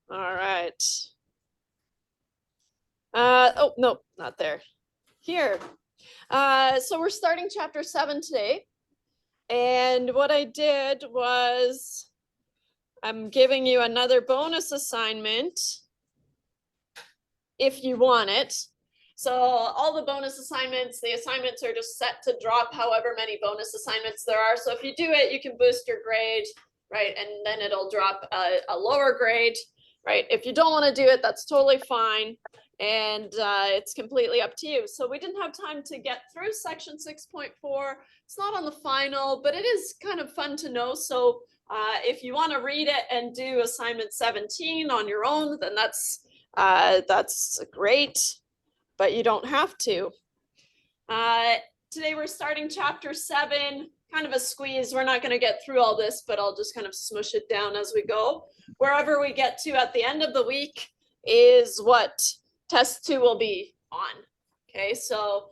All right. Oh, no, not there. Here. So we're starting chapter 7 today. And what I did was I'm giving you another bonus assignment if you want it. So all the bonus assignments, the assignments are just set to drop however many bonus assignments there are. So if you do it, you can boost your grade, right? And then it'll drop a lower grade, right? If you don't want to do it, that's totally fine. And it's completely up to you. So we didn't have time to get through section 6.4. It's not on the final, but it is kind of fun to know. So if you want to read it and do assignment 17 on your own, then that's great, but you don't have to. Today we're starting chapter 7, kind of a squeeze. We're not going to get through all this, but I'll just kind of smush it down as we go. Wherever we get to at the end of the week is what test 2 will be on. Okay, so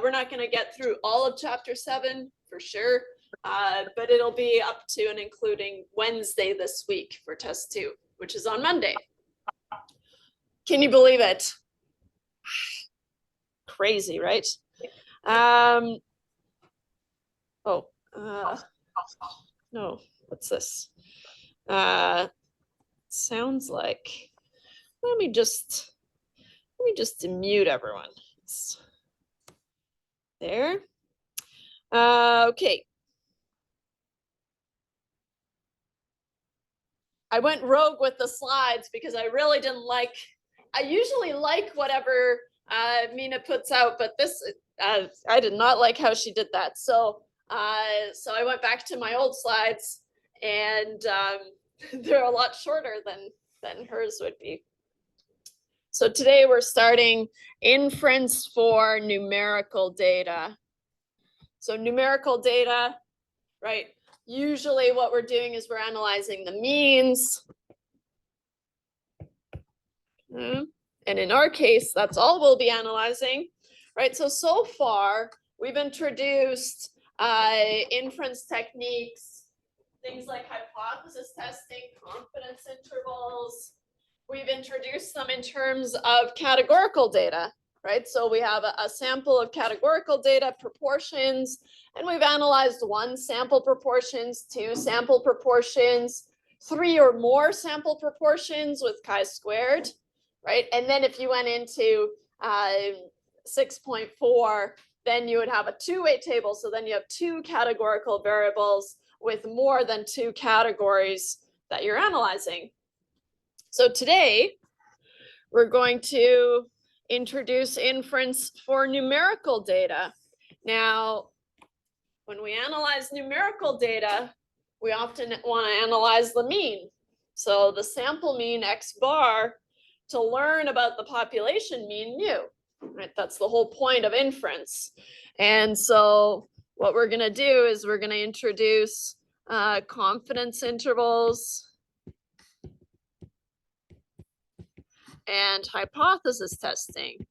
we're not going to get through all of chapter 7 for sure, but it'll be up to and including Wednesday this week for test 2, which is on Monday. Can you believe it? Crazy, right? No, what's this? Sounds like, let me just mute everyone. There. Okay. I went rogue with the slides because I really didn't like, I usually like whatever Mina puts out, but this, I did not like how she did that. So I went back to my old slides, and they're a lot shorter than hers would be. So today we're starting inference for numerical data. So numerical data, right? Usually what we're doing is we're analyzing the means. And in our case, that's all we'll be analyzing, right? So far, we've introduced inference techniques, things like hypothesis testing, confidence intervals. We've introduced them in terms of categorical data, right? So we have a sample of categorical data, proportions, and we've analyzed 1 sample proportions, 2 sample proportions, 3 or more sample proportions with chi-squared, right? And then if you went into 6.4, then you would have a 2-way table. So then you have 2 categorical variables with more than 2 categories that you're analyzing. So today, we're going to introduce inference for numerical data. Now, when we analyze numerical data, we often want to analyze the mean. So the sample mean x bar to learn about the population mean mu, right? That's the whole point of inference. And so what we're going to do is we're going to introduce confidence intervals and hypothesis testing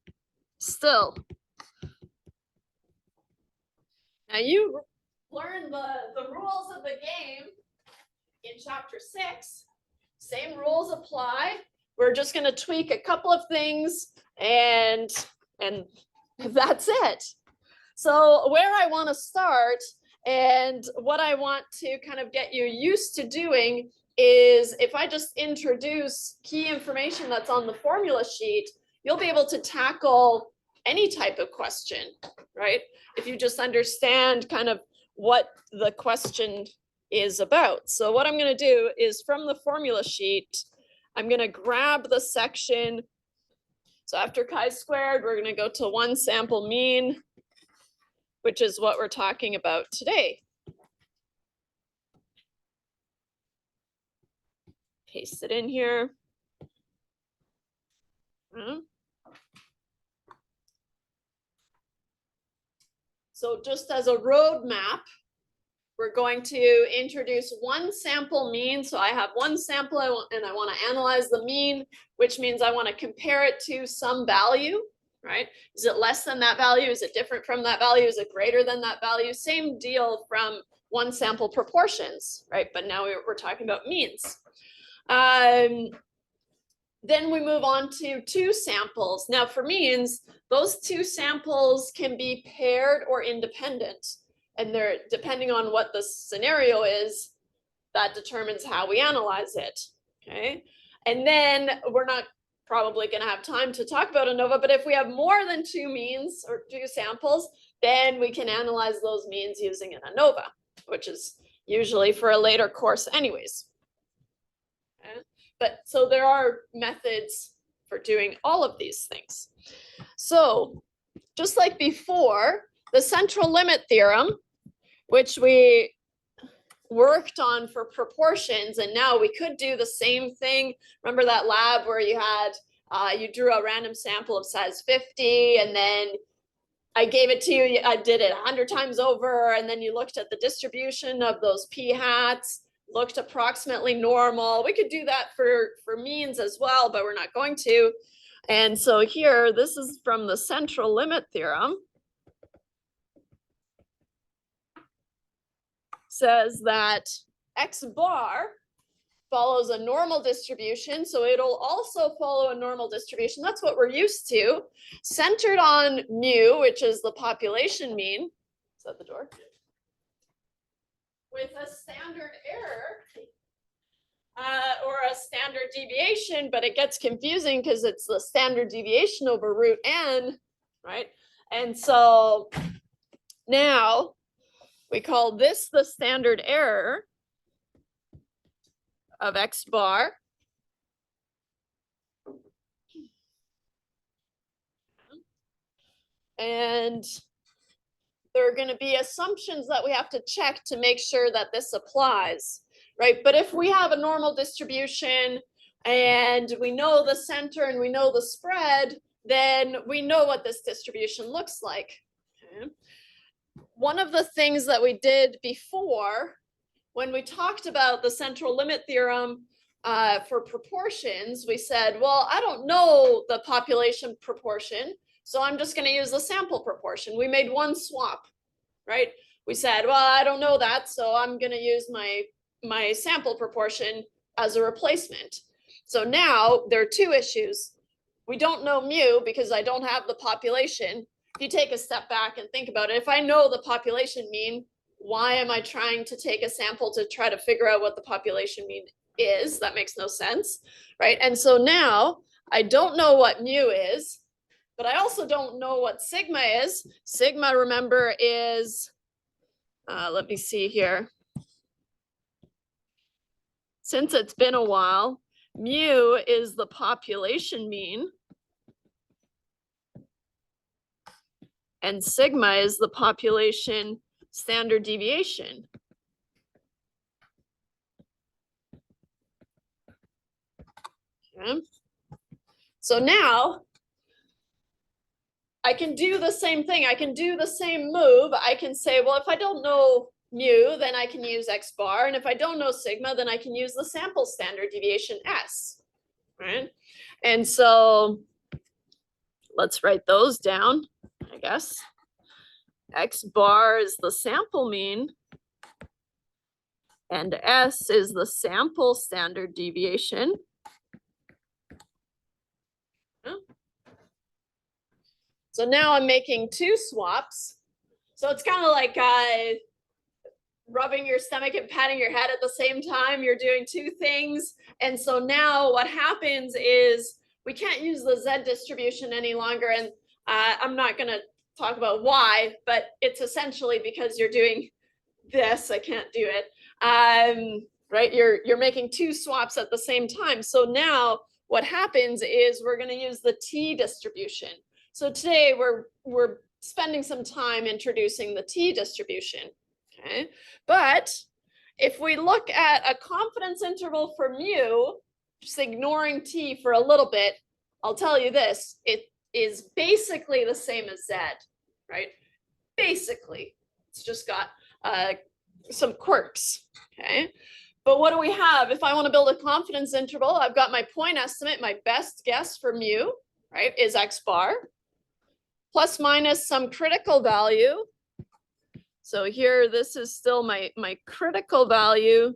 still. Now you learn the rules of the game in chapter 6. Same rules apply. We're just going to tweak a couple of things, and that's it. So where I want to start and what I want to kind of get you used to doing is if I just introduce key information that's on the formula sheet, you'll be able to tackle any type of question, right? If you just understand kind of what the question is about. So what I'm going to do is from the formula sheet, I'm going to grab the section. So after chi-squared, we're going to go to 1 sample mean, which is what we're talking about today. Paste it in here. So just as a roadmap, we're going to introduce 1 sample mean. So I have 1 sample and I want to analyze the mean, which means I want to compare it to some value, right? Is it less than that value? Is it different from that value? Is it greater than that value? Same deal from 1 sample proportions, right? But now we're talking about means. Then we move on to two samples. Now for means, those two samples can be paired or independent. And they're depending on what the scenario is, that determines how we analyze it. Okay. And then we're not probably going to have time to talk about ANOVA, but if we have more than two means or two samples, then we can analyze those means using an ANOVA, which is usually for a later course anyways. Okay. But so there are methods for doing all of these things. So just like before, the central limit theorem, which we worked on for proportions, and now we could do the same thing. Remember that lab where you had, you drew a random sample of size 50, and then I gave it to you, I did it 100 times over, and then you looked at the distribution of those p-hats, looked approximately normal. We could do that for means as well, but we're not going to. And so here, this is from the central limit theorem. Says that X bar follows a normal distribution, so it'll also follow a normal distribution. That's what we're used to, centered on mu, which is the population mean. Is that the door? With a standard error or a standard deviation, but it gets confusing because it's the standard deviation over root n, right? And so now we call this the standard error of X bar. And there are going to be assumptions that we have to check to make sure that this applies, right? But if we have a normal distribution and we know the center and we know the spread, then we know what this distribution looks like. Okay. One of the things that we did before, when we talked about the central limit theorem for proportions, we said, well, I don't know the population proportion, so I'm just going to use the sample proportion. We made one swap, right? We said, well, I don't know that, so I'm going to use my sample proportion as a replacement. So now there are two issues. We don't know mu because I don't have the population. If you take a step back and think about it, if I know the population mean, why am I trying to take a sample to try to figure out what the population mean is? That makes no sense, right? And so now I don't know what mu is, but I also don't know what sigma is. Sigma, remember, is, let me see here. Since it's been a while, mu is the population mean. And sigma is the population standard deviation. Okay. So now I can do the same thing. I can do the same move. I can say, well, if I don't know mu, then I can use X bar. And if I don't know sigma, then I can use the sample standard deviation S, right? And so let's write those down, I guess. X bar is the sample mean, and S is the sample standard deviation. So now I'm making two swaps. So it's kind of like rubbing your stomach and patting your head at the same time. You're doing two things. And so now what happens is we can't use the Z distribution any longer. And I'm not going to talk about why, but it's essentially because you're doing this. I can't do it. Right? You're making two swaps at the same time. So now what happens is we're going to use the T distribution. So today we're spending some time introducing the T distribution. Okay, but if we look at a confidence interval for mu, just ignoring T for a little bit, I'll tell you this, it is basically the same as Z, right? Basically, it's just got some quirks, okay? But what do we have? If I want to build a confidence interval, I've got my point estimate, my best guess for mu, right, is X bar, plus minus some critical value. So here, this is still my critical value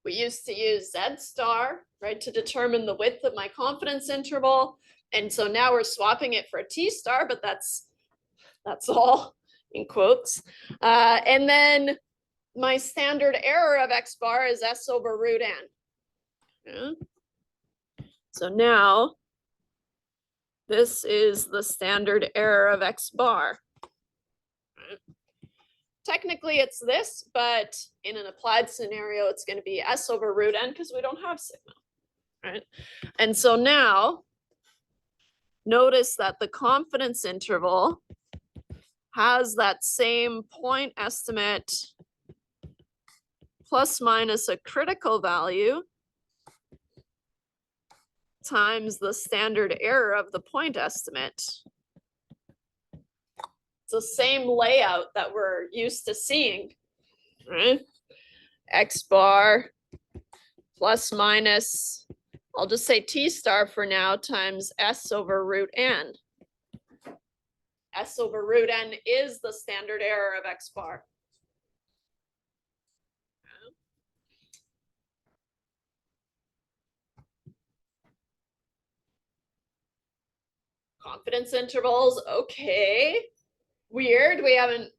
We used to use Z star, right, to determine the width of my confidence interval. And so now we're swapping it for a T star, but that's all in quotes. And then my standard error of X bar is S over root N. Yeah. So now this is the standard error of X bar. Technically it's this, but in an applied scenario, it's going to be S over root N because we don't have sigma, right? And so now notice that the confidence interval has that same point estimate plus minus a critical value times the standard error of the point estimate. It's the same layout that we're used to seeing, right? X bar plus minus, I'll just say T star for now, times S over root N. S over root N is the standard error of X bar. Confidence intervals, okay. Weird, we haven't,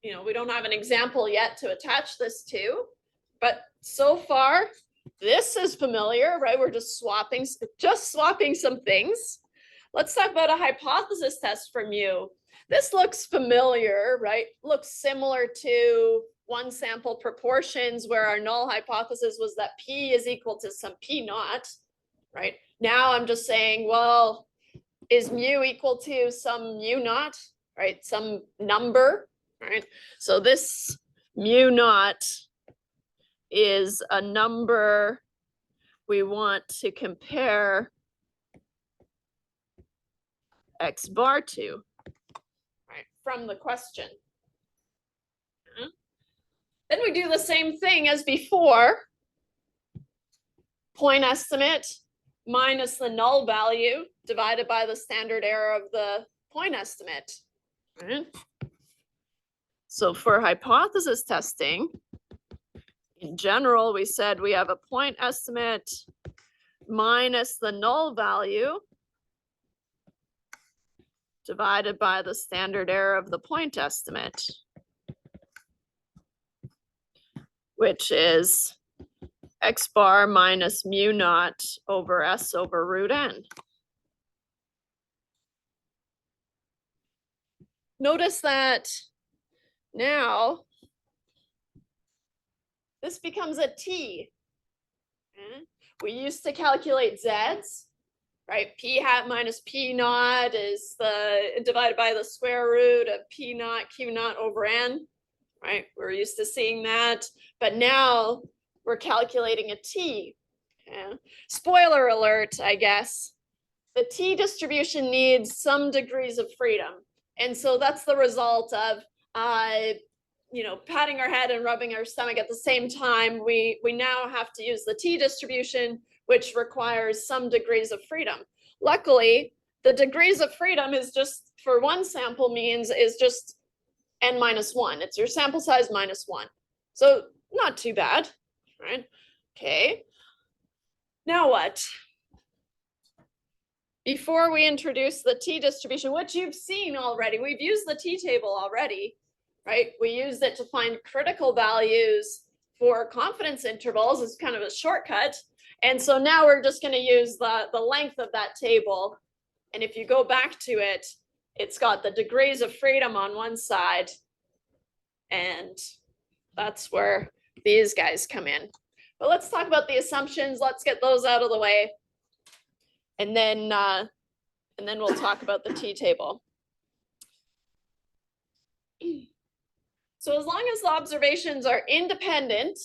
we don't have an example yet to attach this to, but so far, this is familiar, right? We're just swapping some things. Let's talk about a hypothesis test for mu. This looks familiar, right? Looks similar to one sample proportions where our null hypothesis was that P is equal to some P naught, right? Now I'm just saying, well, is mu equal to some mu naught, right? Some number, right? So this mu naught is a number we want to compare X bar to, right, from the question. Then we do the same thing as before. Point estimate minus the null value divided by the standard error of the point estimate. Right? So for hypothesis testing, in general, we said we have a point estimate minus the null value divided by the standard error of the point estimate, which is X bar minus mu naught over S over root N. Notice that now this becomes a T. We used to calculate Z's, right? P hat minus P naught is divided by the square root of P naught Q naught over N, right? We're used to seeing that, but now we're calculating a T. Yeah. Spoiler alert, I guess. The T distribution needs some degrees of freedom. And so that's the result of, patting our head and rubbing our stomach at the same time. We now have to use the T distribution, which requires some degrees of freedom. Luckily, the degrees of freedom is just, for one sample is just n minus 1. It's your sample size minus 1. So not too bad, right? Okay. Now what? Before we introduce the T distribution, which you've seen already, we've used the T table already, right? We used it to find critical values for confidence intervals as kind of a shortcut. And so now we're just going to use the length of that table. And if you go back to it, it's got the degrees of freedom on one side. And that's where these guys come in. But let's talk about the assumptions. Let's get those out of the way. And then we'll talk about the T table. So as long as the observations are independent,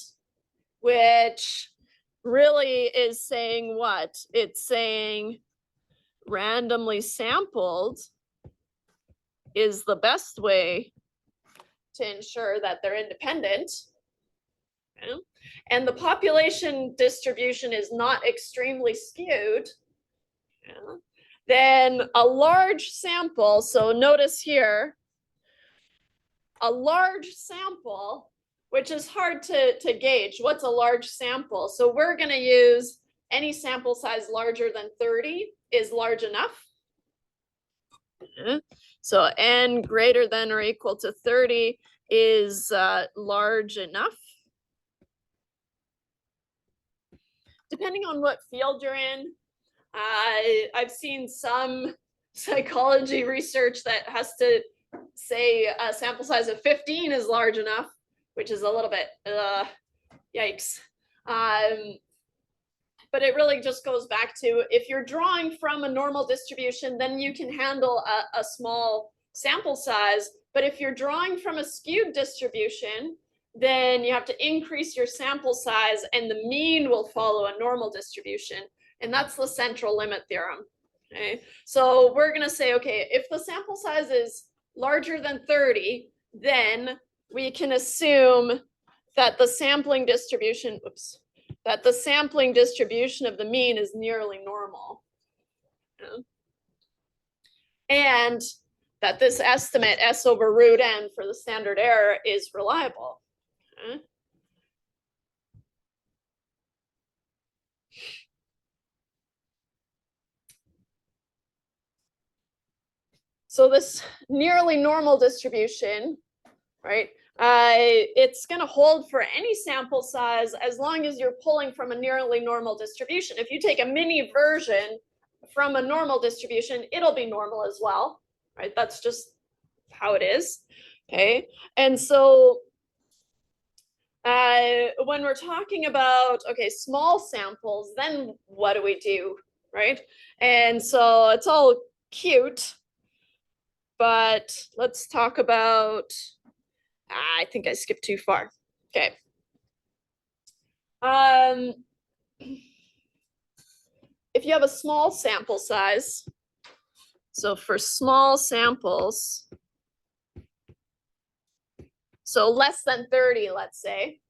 which really is saying what? It's saying randomly sampled is the best way to ensure that they're independent. Okay. And the population distribution is not extremely skewed. Yeah. Then a large sample, so notice here, a large sample which is hard to gauge. What's a large sample? So we're going to use any sample size larger than 30 is large enough. So n greater than or equal to 30 is large enough. Depending on what field you're in, I've seen some psychology research that has to say a sample size of 15 is large enough, which is a little bit yikes. But it really just goes back to, if you're drawing from a normal distribution, then you can handle a small sample size. But if you're drawing from a skewed distribution, then you have to increase your sample size and the mean will follow a normal distribution. And that's the central limit theorem. Okay, so we're going to say, okay, if the sample size is larger than 30, then we can assume that the sampling distribution, that the sampling distribution of the mean is nearly normal. And that this estimate, S over root n for the standard error, is reliable. So this nearly normal distribution, right? It's going to hold for any sample size as long as you're pulling from a nearly normal distribution. If you take a mini version from a normal distribution, it'll be normal as well, right? That's just how it is, okay? And so when we're talking about, okay, small samples, then what do we do, right? And so it's all cute, but let's talk about, I think I skipped too far. Okay. If you have a small sample size, so for small samples, so less than 30, let's say,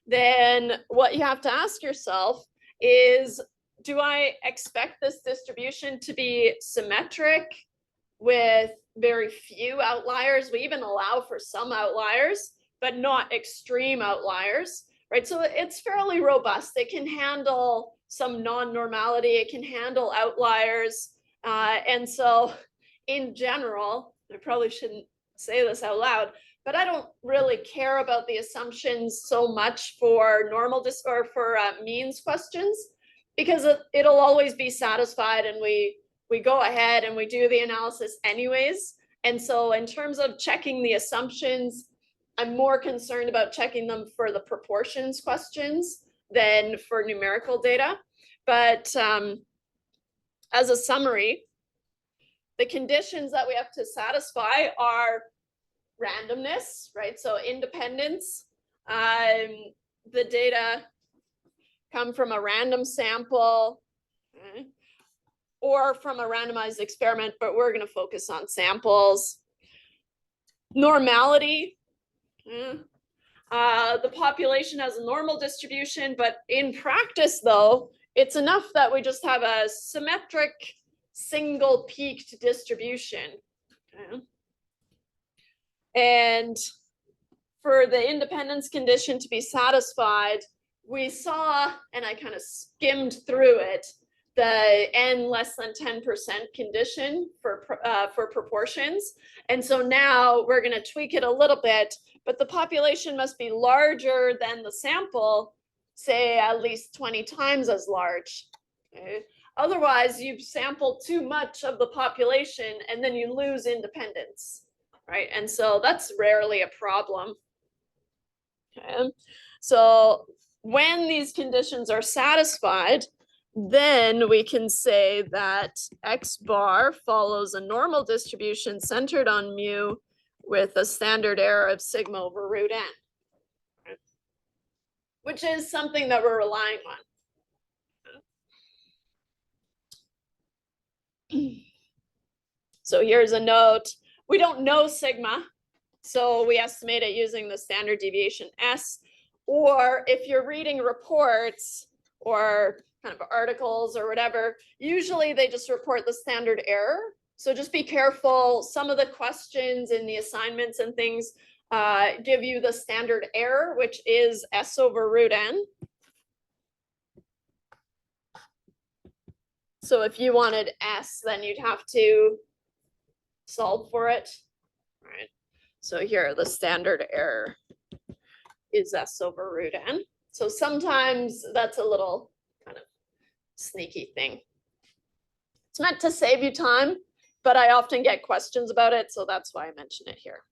then what you have to ask yourself is, do I expect this distribution to be symmetric with very few outliers? We even allow for some outliers, but not extreme outliers, right? So it's fairly robust. It can handle some non-normality. It can handle outliers. And so in general, I probably shouldn't say this out loud, but I don't really care about the assumptions so much for means questions, because it'll always be satisfied, and we go ahead and we do the analysis anyways. And so in terms of checking the assumptions, I'm more concerned about checking them for the proportions questions than for numerical data. But as a summary, the conditions that we have to satisfy are randomness, right? So independence, the data come from a random sample, okay, or from a randomized experiment, but we're going to focus on samples. Normality, the population has a normal distribution, but in practice, though, it's enough that we just have a symmetric single peaked distribution. Okay. And for the independence condition to be satisfied, we saw, and I kind of skimmed through it, the n less than 10% condition for proportions. And so now we're going to tweak it a little bit, but the population must be larger than the sample, say at least 20 times as large. Okay? Otherwise, you've sampled too much of the population and then you lose independence, right? And so that's rarely a problem. Okay. So when these conditions are satisfied, then we can say that X bar follows a normal distribution centered on mu with a standard error of sigma over root n, which is something that we're relying on. So here's a note. We don't know sigma, so we estimate it using the standard deviation S. Or if you're reading reports or kind of articles or whatever, usually they just report the standard error. So just be careful. Some of the questions in the assignments and things give you the standard error, which is S over root n. So if you wanted S, then you'd have to solve for it. All right. So here, the standard error is S over root n. So sometimes that's a little kind of sneaky thing. It's meant to save you time, but I often get questions about it, so that's why I mention it here.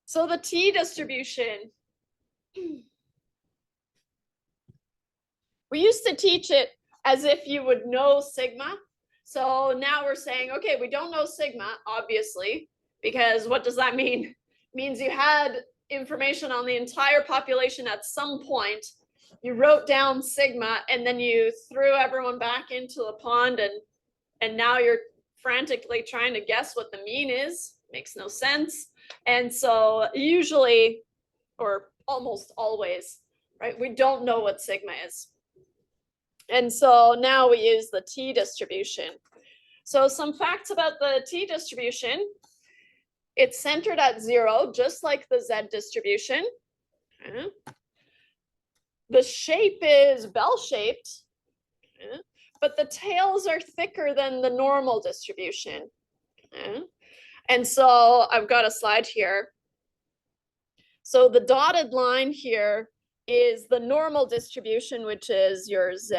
So the t distribution. We used to teach it as if you would know sigma. So now we're saying, okay, we don't know sigma, obviously, because what does that mean? It means you had information on the entire population at some point. You wrote down sigma, and then you threw everyone back into the pond, and now you're frantically trying to guess what the mean is. Makes no sense. And so usually, or almost always, right, we don't know what sigma is. And so now we use the t distribution. So some facts about the t distribution. It's centered at 0, just like the z distribution. Okay. The shape is bell-shaped, okay, but the tails are thicker than the normal distribution. Okay. And so I've got a slide here. So the dotted line here is the normal distribution, which is your z.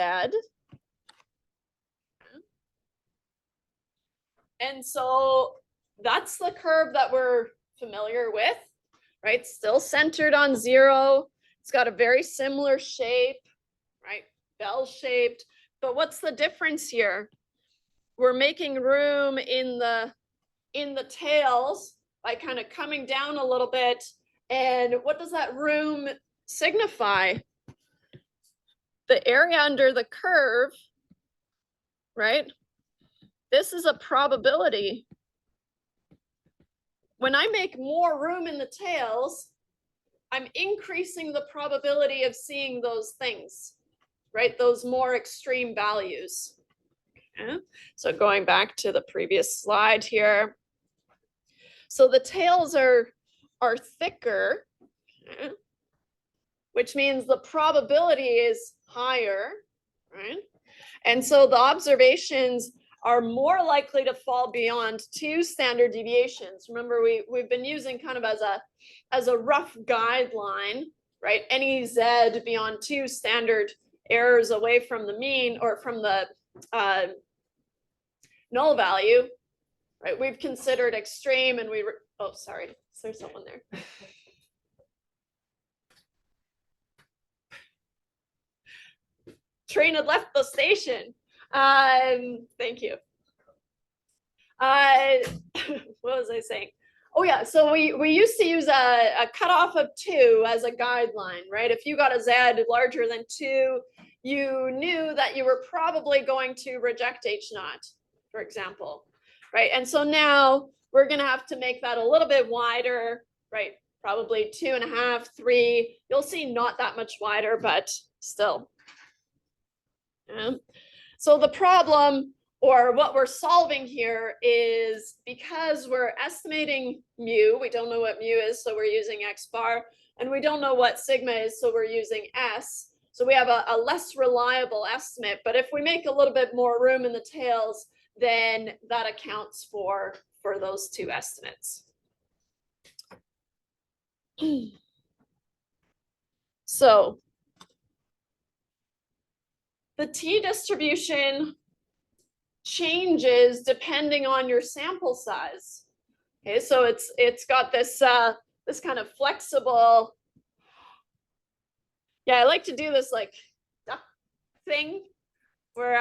And so that's the curve that we're familiar with, right? Still centered on 0. It's got a very similar shape, right? Bell-shaped. But what's the difference here? We're making room in the tails by kind of coming down a little bit. And what does that room signify? The area under the curve, right? This is a probability. When I make more room in the tails, I'm increasing the probability of seeing those things, right? Those more extreme values. Okay. So going back to the previous slide here. So the tails are thicker, okay, which means the probability is higher, right? And so the observations are more likely to fall beyond 2 standard deviations. Remember, we've been using kind of as a rough guideline, right? Any z beyond 2 standard errors away from the mean or from the null value, right? We've considered extreme, and oh, sorry, is there someone there? Train had left the station. Thank you. What was I saying? Oh yeah, so we used to use a cutoff of 2 as a guideline, right? If you got a z larger than 2, you knew that you were probably going to reject H naught, for example, right? And so now we're gonna have to make that a little bit wider, right? Probably 2.5, 3. You'll see not that much wider, but still. Yeah. So the problem, or what we're solving here, is because we're estimating mu, we don't know what mu is, so we're using x bar, and we don't know what sigma is, so we're using s. So we have a less reliable estimate, but if we make a little bit more room in the tails, then that accounts for those 2 estimates. So the t distribution changes depending on your sample size. Okay, so it's got this this kind of flexible. Yeah, I like to do this like duck thing where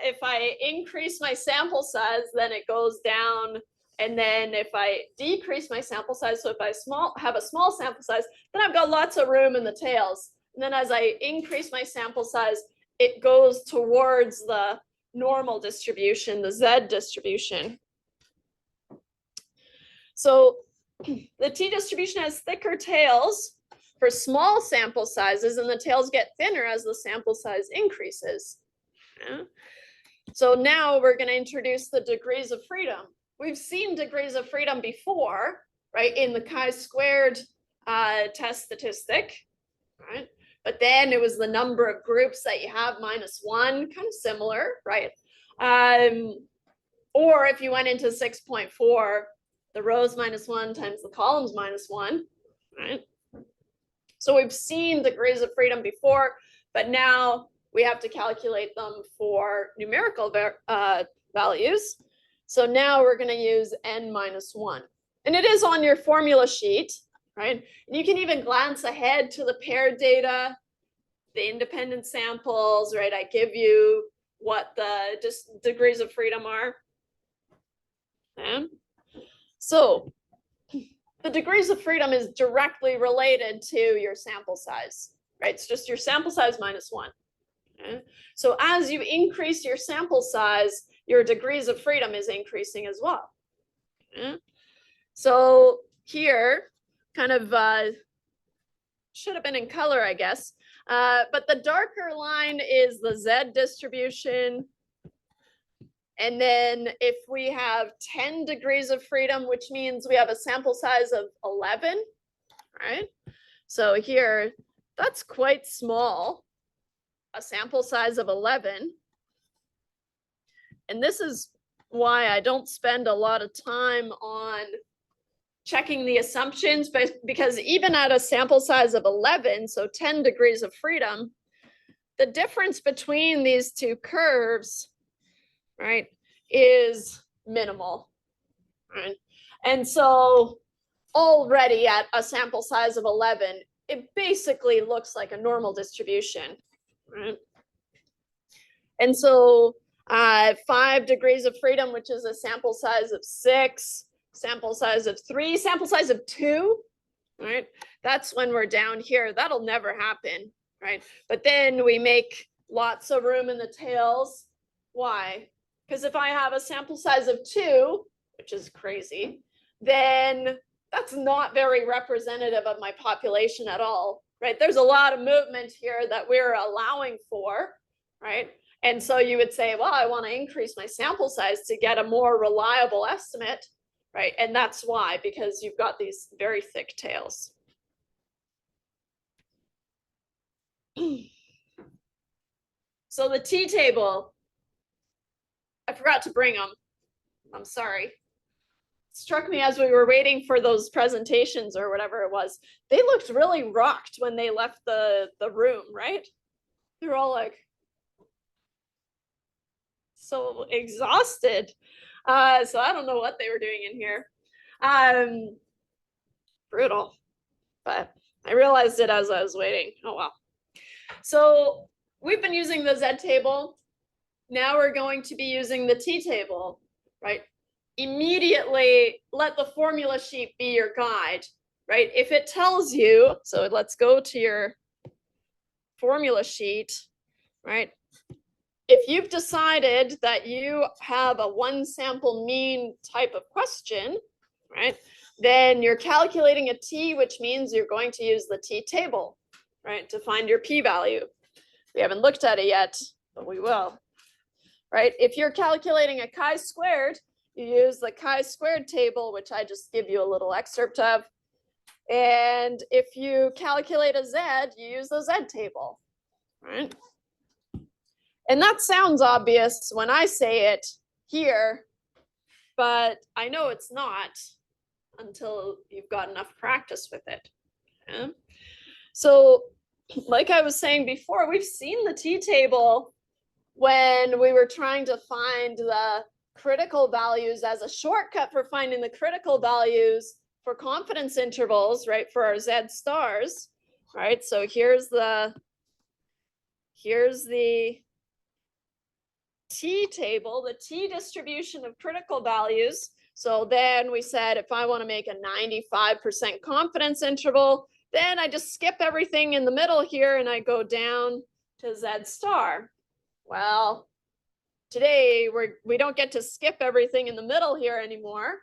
if I increase my sample size, then it goes down, and then if I decrease my sample size, so if I have a small sample size, then I've got lots of room in the tails. And then as I increase my sample size, it goes towards the normal distribution, the z distribution. So the t distribution has thicker tails for small sample sizes, and the tails get thinner as the sample size increases. Yeah. So now we're going to introduce the degrees of freedom. we've seen degrees of freedom before, right, in the chi-squared test statistic, right? But then it was the number of groups that you have minus one, kind of similar, right? Or if you went into 6.4, the rows minus one times the columns minus one, right? So we've seen degrees of freedom before, but now we have to calculate them for numerical values. So now we're going to use n minus one. And it is on your formula sheet, right? And you can even glance ahead to the paired data, the independent samples, right? I give you what the degrees of freedom are. Okay. So the degrees of freedom is directly related to your sample size, right? It's just your sample size minus one. Okay. So as you increase your sample size, your degrees of freedom is increasing as well. Okay. So here, kind of should have been in color, I guess. But the darker line is the Z distribution. And then if we have 10 degrees of freedom, which means we have a sample size of 11, right? So here, that's quite small, a sample size of 11. And this is why I don't spend a lot of time on checking the assumptions, but because even at a sample size of 11, so 10 degrees of freedom, the difference between these two curves, right, is minimal, right? And so already at a sample size of 11, it basically looks like a normal distribution, right? And so 5 degrees of freedom, which is a sample size of 6, sample size of 3, sample size of 2, right? That's when we're down here. That'll never happen, right? But then we make lots of room in the tails. Why? Because if I have a sample size of 2, which is crazy, then that's not very representative of my population at all, right? There's a lot of movement here that we're allowing for, right? And so you would say, well, I want to increase my sample size to get a more reliable estimate, right? And that's why, because you've got these very thick tails. So the t-table, I forgot to bring them. I'm sorry. It struck me as we were waiting for those presentations or whatever it was. They looked really rocked when they left the room, right? They're all like so exhausted. So I don't know what they were doing in here. Brutal, but I realized it as I was waiting. Oh, well. So we've been using the Z table. Now we're going to be using the T table, right? Immediately let the formula sheet be your guide, right? If it tells you, so let's go to your formula sheet, right? If you've decided that you have a one sample mean type of question, right? Then you're calculating a t, which means you're going to use the t table, right, to find your p-value. We haven't looked at it yet, but we will, right? If you're calculating a chi-squared, you use the chi-squared table, which I just give you a little excerpt of. And if you calculate a z, you use the z table, right? And that sounds obvious when I say it here, but I know it's not until you've got enough practice with it. Okay? So like I was saying before, we've seen the t-table when we were trying to find the critical values as a shortcut for finding the critical values for confidence intervals, right, for our z stars, right? So here's the t-table, the t distribution of critical values. So then we said, if I want to make a 95% confidence interval, then I just skip everything in the middle here and I go down to Z star. Well, today we don't get to skip everything in the middle here anymore,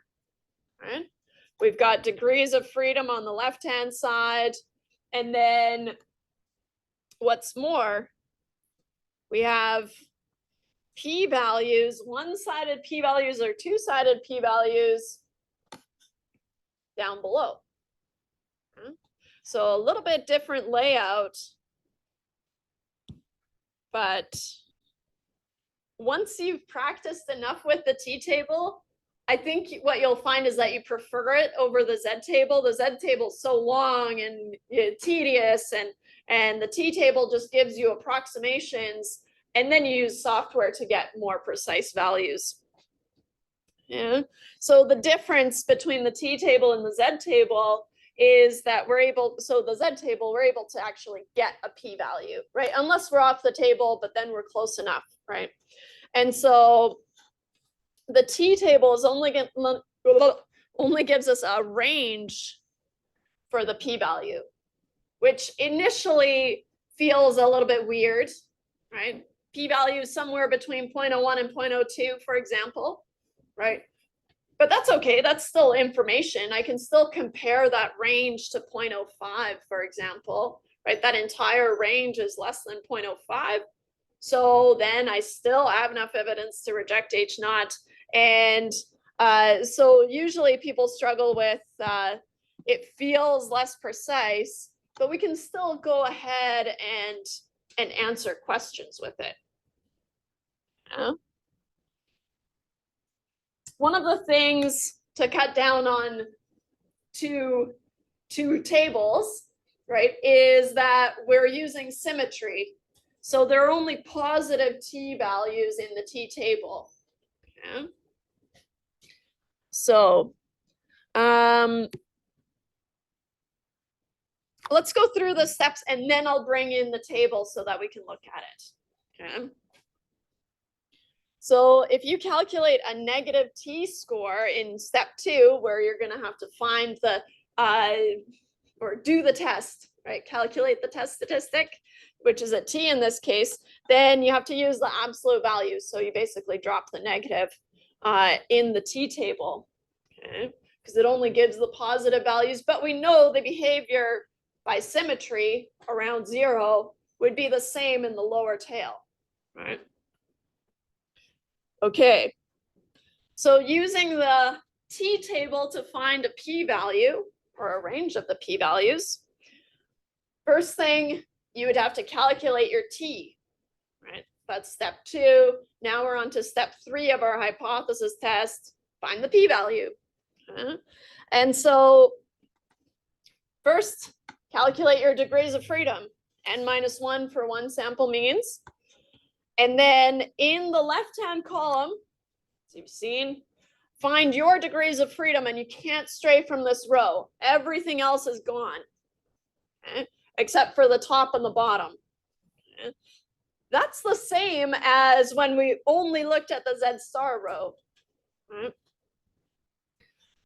right? We've got degrees of freedom on the left-hand side. And then what's more, we have p-values, one-sided p-values or two-sided p-values down below. So a little bit different layout, but once you've practiced enough with the t-table, I think what you'll find is that you prefer it over the z-table. The z-table is so long and tedious, and the t-table just gives you approximations, and then you use software to get more precise values. Yeah. So the difference between the t-table and the z-table is that so the z-table, we're able to actually get a p-value, right? Unless we're off the table, but then we're close enough, right? And so the t-table is only gives us a range for the p-value, which initially feels a little bit weird, right? P-value is somewhere between 0.01 and 0.02, for example, right? But that's okay, that's still information. I can still compare that range to 0.05, for example, right? That entire range is less than 0.05. So then I still have enough evidence to reject H naught. And so usually people struggle with, it feels less precise, but we can still go ahead and answer questions with it. Yeah. One of the things to cut down on two tables, right, is that we're using symmetry. So there are only positive t values in the t-table. Okay. So let's go through the steps, and then I'll bring in the table so that we can look at it. Okay. So if you calculate a negative t-score in step 2, where you're going to have to find the or do the test, right? Calculate the test statistic, which is a t in this case, then you have to use the absolute value. So you basically drop the negative in the t-table, okay? Because it only gives the positive values, but we know the behavior by symmetry around 0 would be the same in the lower tail, right? Okay, so using the t-table to find a p-value or a range of the p-values, first thing, you would have to calculate your t, right? That's step 2. Now we're on to step 3 of our hypothesis test, find the p-value. Okay. And so first, calculate your degrees of freedom, n-1 for one sample means. And then in the left-hand column, as you've seen, find your degrees of freedom, and you can't stray from this row. Everything else is gone, okay? Except for the top and the bottom. Okay? That's the same as when we only looked at the Z star row. Right?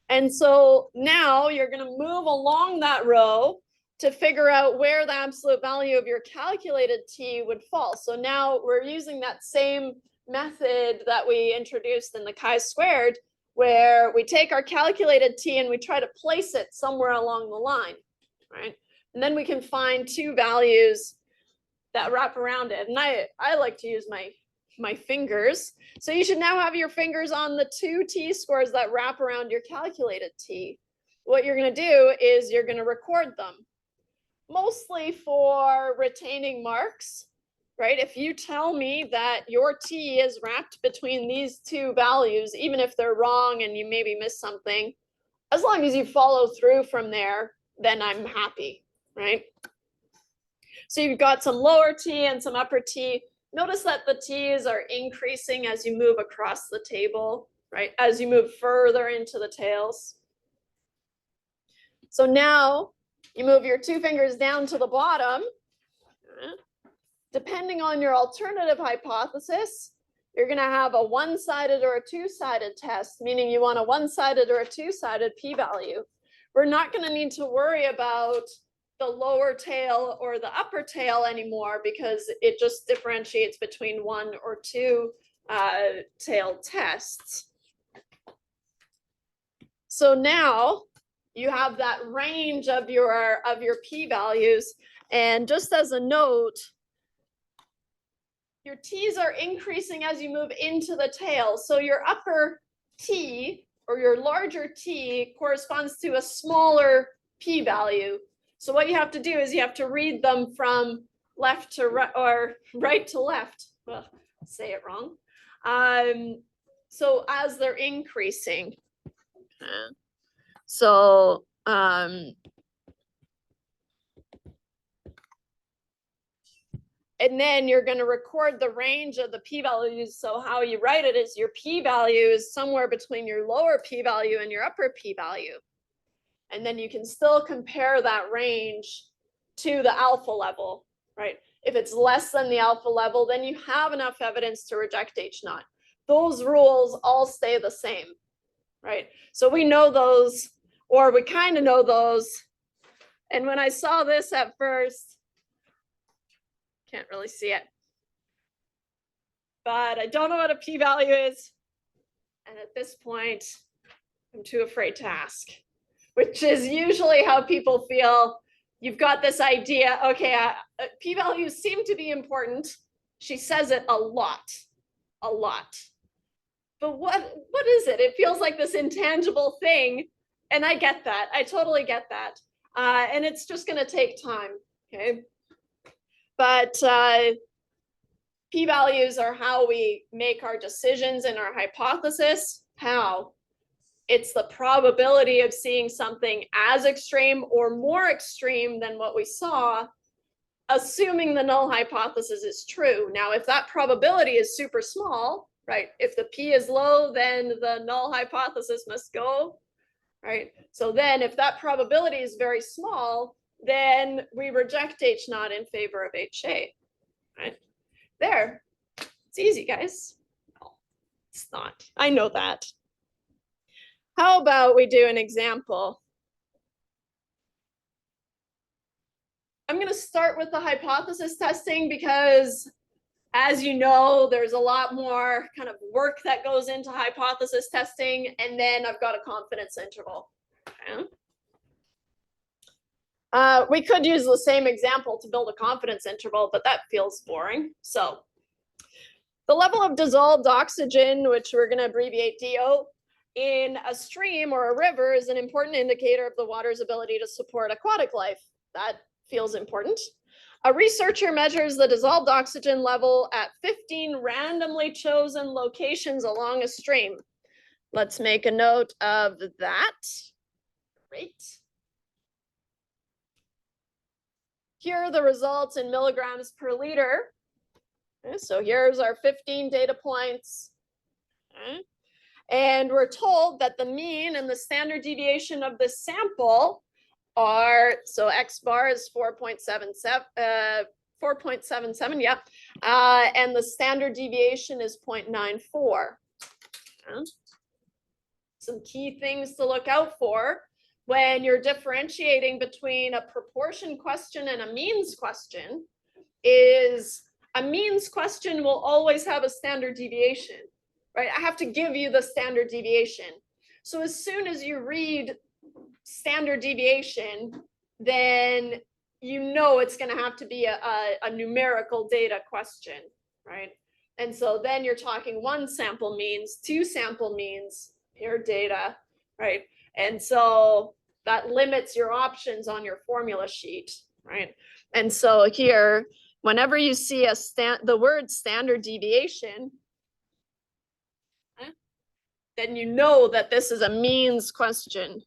And so now you're going to move along that row to figure out where the absolute value of your calculated t would fall. So now we're using that same method that we introduced in the chi-squared, where we take our calculated t and we try to place it somewhere along the line, right? And then we can find two values that wrap around it. And I like to use my fingers. So you should now have your fingers on the two t-scores that wrap around your calculated t. What you're going to do is you're going to record them, mostly for retaining marks, right? If you tell me that your t is wrapped between these two values, even if they're wrong and you maybe missed something, as long as you follow through from there, then I'm happy, right? So you've got some lower t and some upper t. Notice that the t's are increasing as you move across the table, right? As you move further into the tails. So now you move your two fingers down to the bottom. Depending on your alternative hypothesis, you're going to have a one-sided or a two-sided test, meaning you want a one-sided or a two-sided p-value. We're not going to need to worry about the lower tail or the upper tail anymore, because it just differentiates between one or two tail tests. So now you have that range of your p-values. And just as a note, your t's are increasing as you move into the tail. So your upper t or your larger t corresponds to a smaller p-value. So what you have to do is you have to read them from left to right or right to left. Ugh, say it wrong. So as they're increasing. So and then you're going to record the range of the p-values. So how you write it is your p-value is somewhere between your lower p-value and your upper p-value. And then you can still compare that range to the alpha level, right? If it's less than the alpha level, then you have enough evidence to reject H0. Those rules all stay the same, right? So we know those, or we kind of know those. And when I saw this at first, can't really see it, but I don't know what a p-value is. And at this point, I'm too afraid to ask, which is usually how people feel. You've got this idea, okay, p-values seem to be important. She says it a lot. But what is it? It feels like this intangible thing. And I get that. I totally get that. And it's just going to take time, okay? But p-values are how we make our decisions in our hypothesis. How? It's the probability of seeing something as extreme or more extreme than what we saw, assuming the null hypothesis is true. Now, if that probability is super small, right? If the p is low, then the null hypothesis must go, right? So then if that probability is very small, then we reject H0 in favor of HA, right? There, it's easy, guys. No, it's not. I know that. How about we do an example? I'm going to start with the hypothesis testing because, as you know, there's a lot more kind of work that goes into hypothesis testing, and then I've got a confidence interval. Okay. We could use the same example to build a confidence interval, but that feels boring. So the level of dissolved oxygen, which we're going to abbreviate DO, in a stream or a river is an important indicator of the water's ability to support aquatic life. That feels important. A researcher measures the dissolved oxygen level at 15 randomly chosen locations along a stream. Let's make a note of that. Great. Here are the results in milligrams per liter. Okay, so here's our 15 data points. Okay. And we're told that the mean and the standard deviation of the sample are, so X bar is 4.77, yeah. And the standard deviation is 0.94. Okay. Some key things to look out for when you're differentiating between a proportion question and a means question is a means question will always have a standard deviation. Right, I have to give you the standard deviation. So as soon as you read standard deviation, then you know it's going to have to be a numerical data question, right? And so then you're talking one sample means, two sample means, paired data, right? And so that limits your options on your formula sheet, right? And so here, whenever you see the word standard deviation, then you know that this is a means question.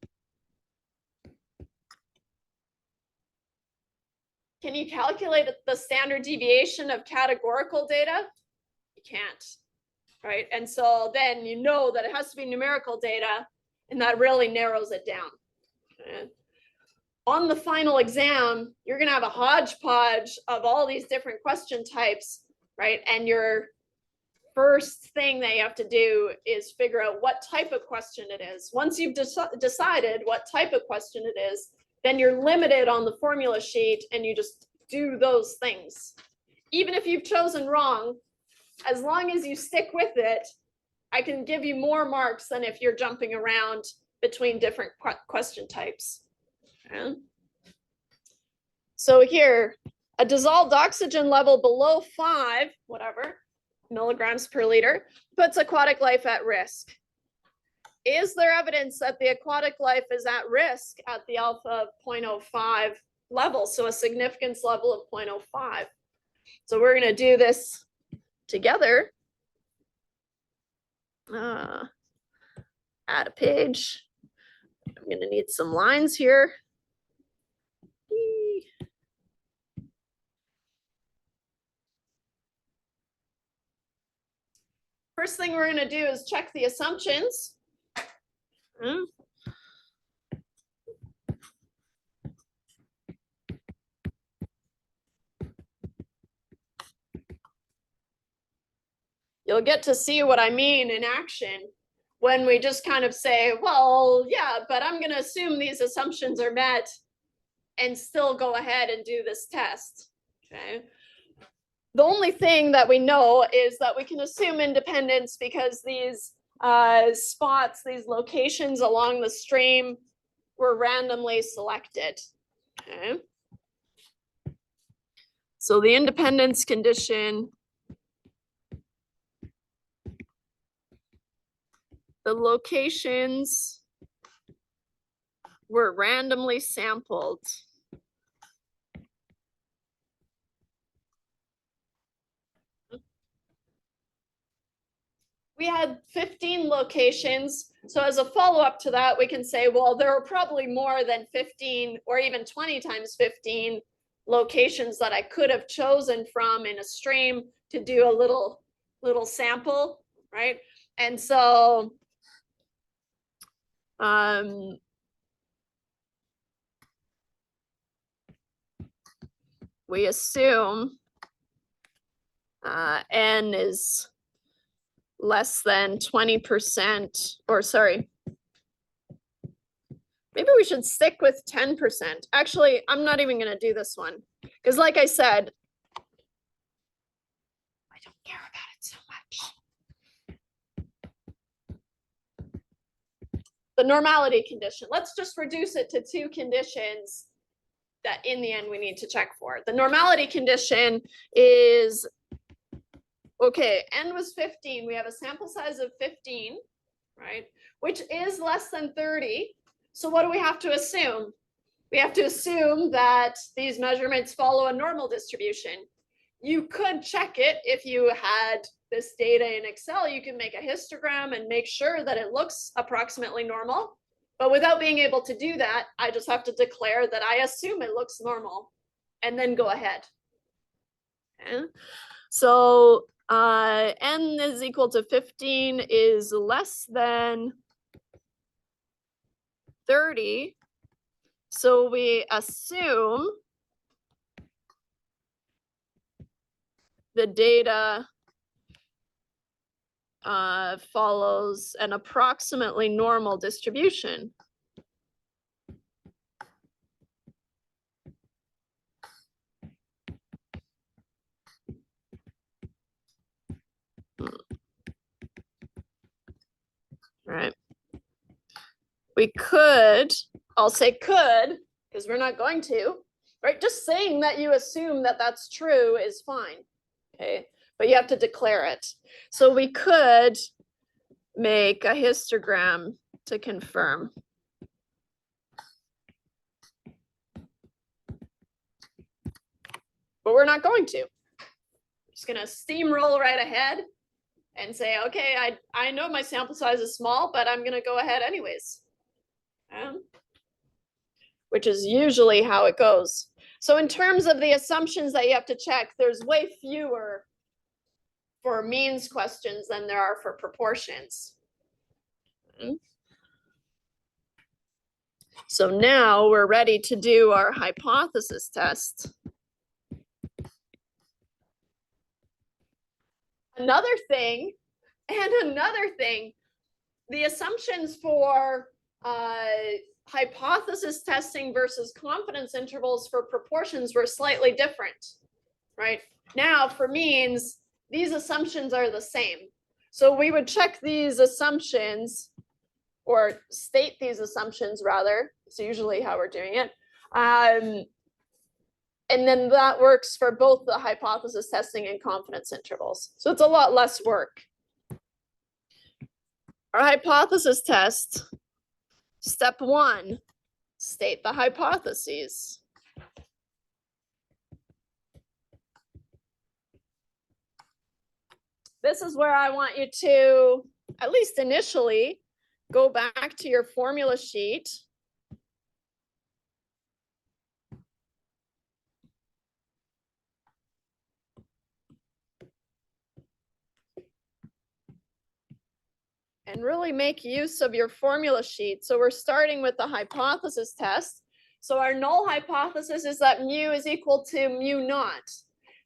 Can you calculate the standard deviation of categorical data? You can't, right? And so then you know that it has to be numerical data, and that really narrows it down. Okay. On the final exam, you're going to have a hodgepodge of all these different question types, right? And your first thing that you have to do is figure out what type of question it is. Once you've decided what type of question it is, then you're limited on the formula sheet and you just do those things. Even if you've chosen wrong, as long as you stick with it, I can give you more marks than if you're jumping around between different question types. Okay. So here, a dissolved oxygen level below 5, whatever, milligrams per liter, puts aquatic life at risk. Is there evidence that the aquatic life is at risk at the alpha of 0.05 level? So a significance level of 0.05. So we're going to do this together. Add a page. I'm going to need some lines here. First thing we're going to do is check the assumptions. You'll get to see what I mean in action when we just kind of say, well, yeah, but I'm going to assume these assumptions are met and still go ahead and do this test. Okay. The only thing that we know is that we can assume independence because these spots, these locations along the stream were randomly selected. Okay. So the independence condition, the locations were randomly sampled. We had 15 locations. So as a follow-up to that, we can say, well, there are probably more than 15 or even 20 times 15 locations that I could have chosen from in a stream to do a little sample, right? And so we assume N is less than 20%, or sorry, maybe we should stick with 10%. Actually, I'm not even going to do this one because like I said, I don't care about it so much. The normality condition, let's just reduce it to 2 conditions that in the end we need to check for. The normality condition is, okay, N was 15. We have a sample size of 15, right? Which is less than 30. So what do we have to assume? We have to assume that these measurements follow a normal distribution. You could check it if you had this data in Excel. You can make a histogram and make sure that it looks approximately normal. But without being able to do that, I just have to declare that I assume it looks normal and then go ahead. Okay. So N is equal to 15 is less than 30. So we assume the data follows an approximately normal distribution. Right. We could, I'll say could, because we're not going to, right? Just saying that you assume that that's true is fine, okay? But you have to declare it. So we could make a histogram to confirm. But we're not going to. I'm just gonna steamroll right ahead and say, okay, I know my sample size is small, but I'm gonna go ahead anyways. Which is usually how it goes. So in terms of the assumptions that you have to check, there's way fewer for means questions than there are for proportions. So now we're ready to do our hypothesis test. Another thing, the assumptions for hypothesis testing versus confidence intervals for proportions were slightly different, right? Now for means, these assumptions are the same. So we would check these assumptions or state these assumptions rather. It's usually how we're doing it. And then that works for both the hypothesis testing and confidence intervals. So it's a lot less work. Our hypothesis test, step 1, state the hypotheses. This is where I want you to, at least initially, go back to your formula sheet. And really make use of your formula sheet. So we're starting with the hypothesis test. So our null hypothesis is that mu is equal to mu naught.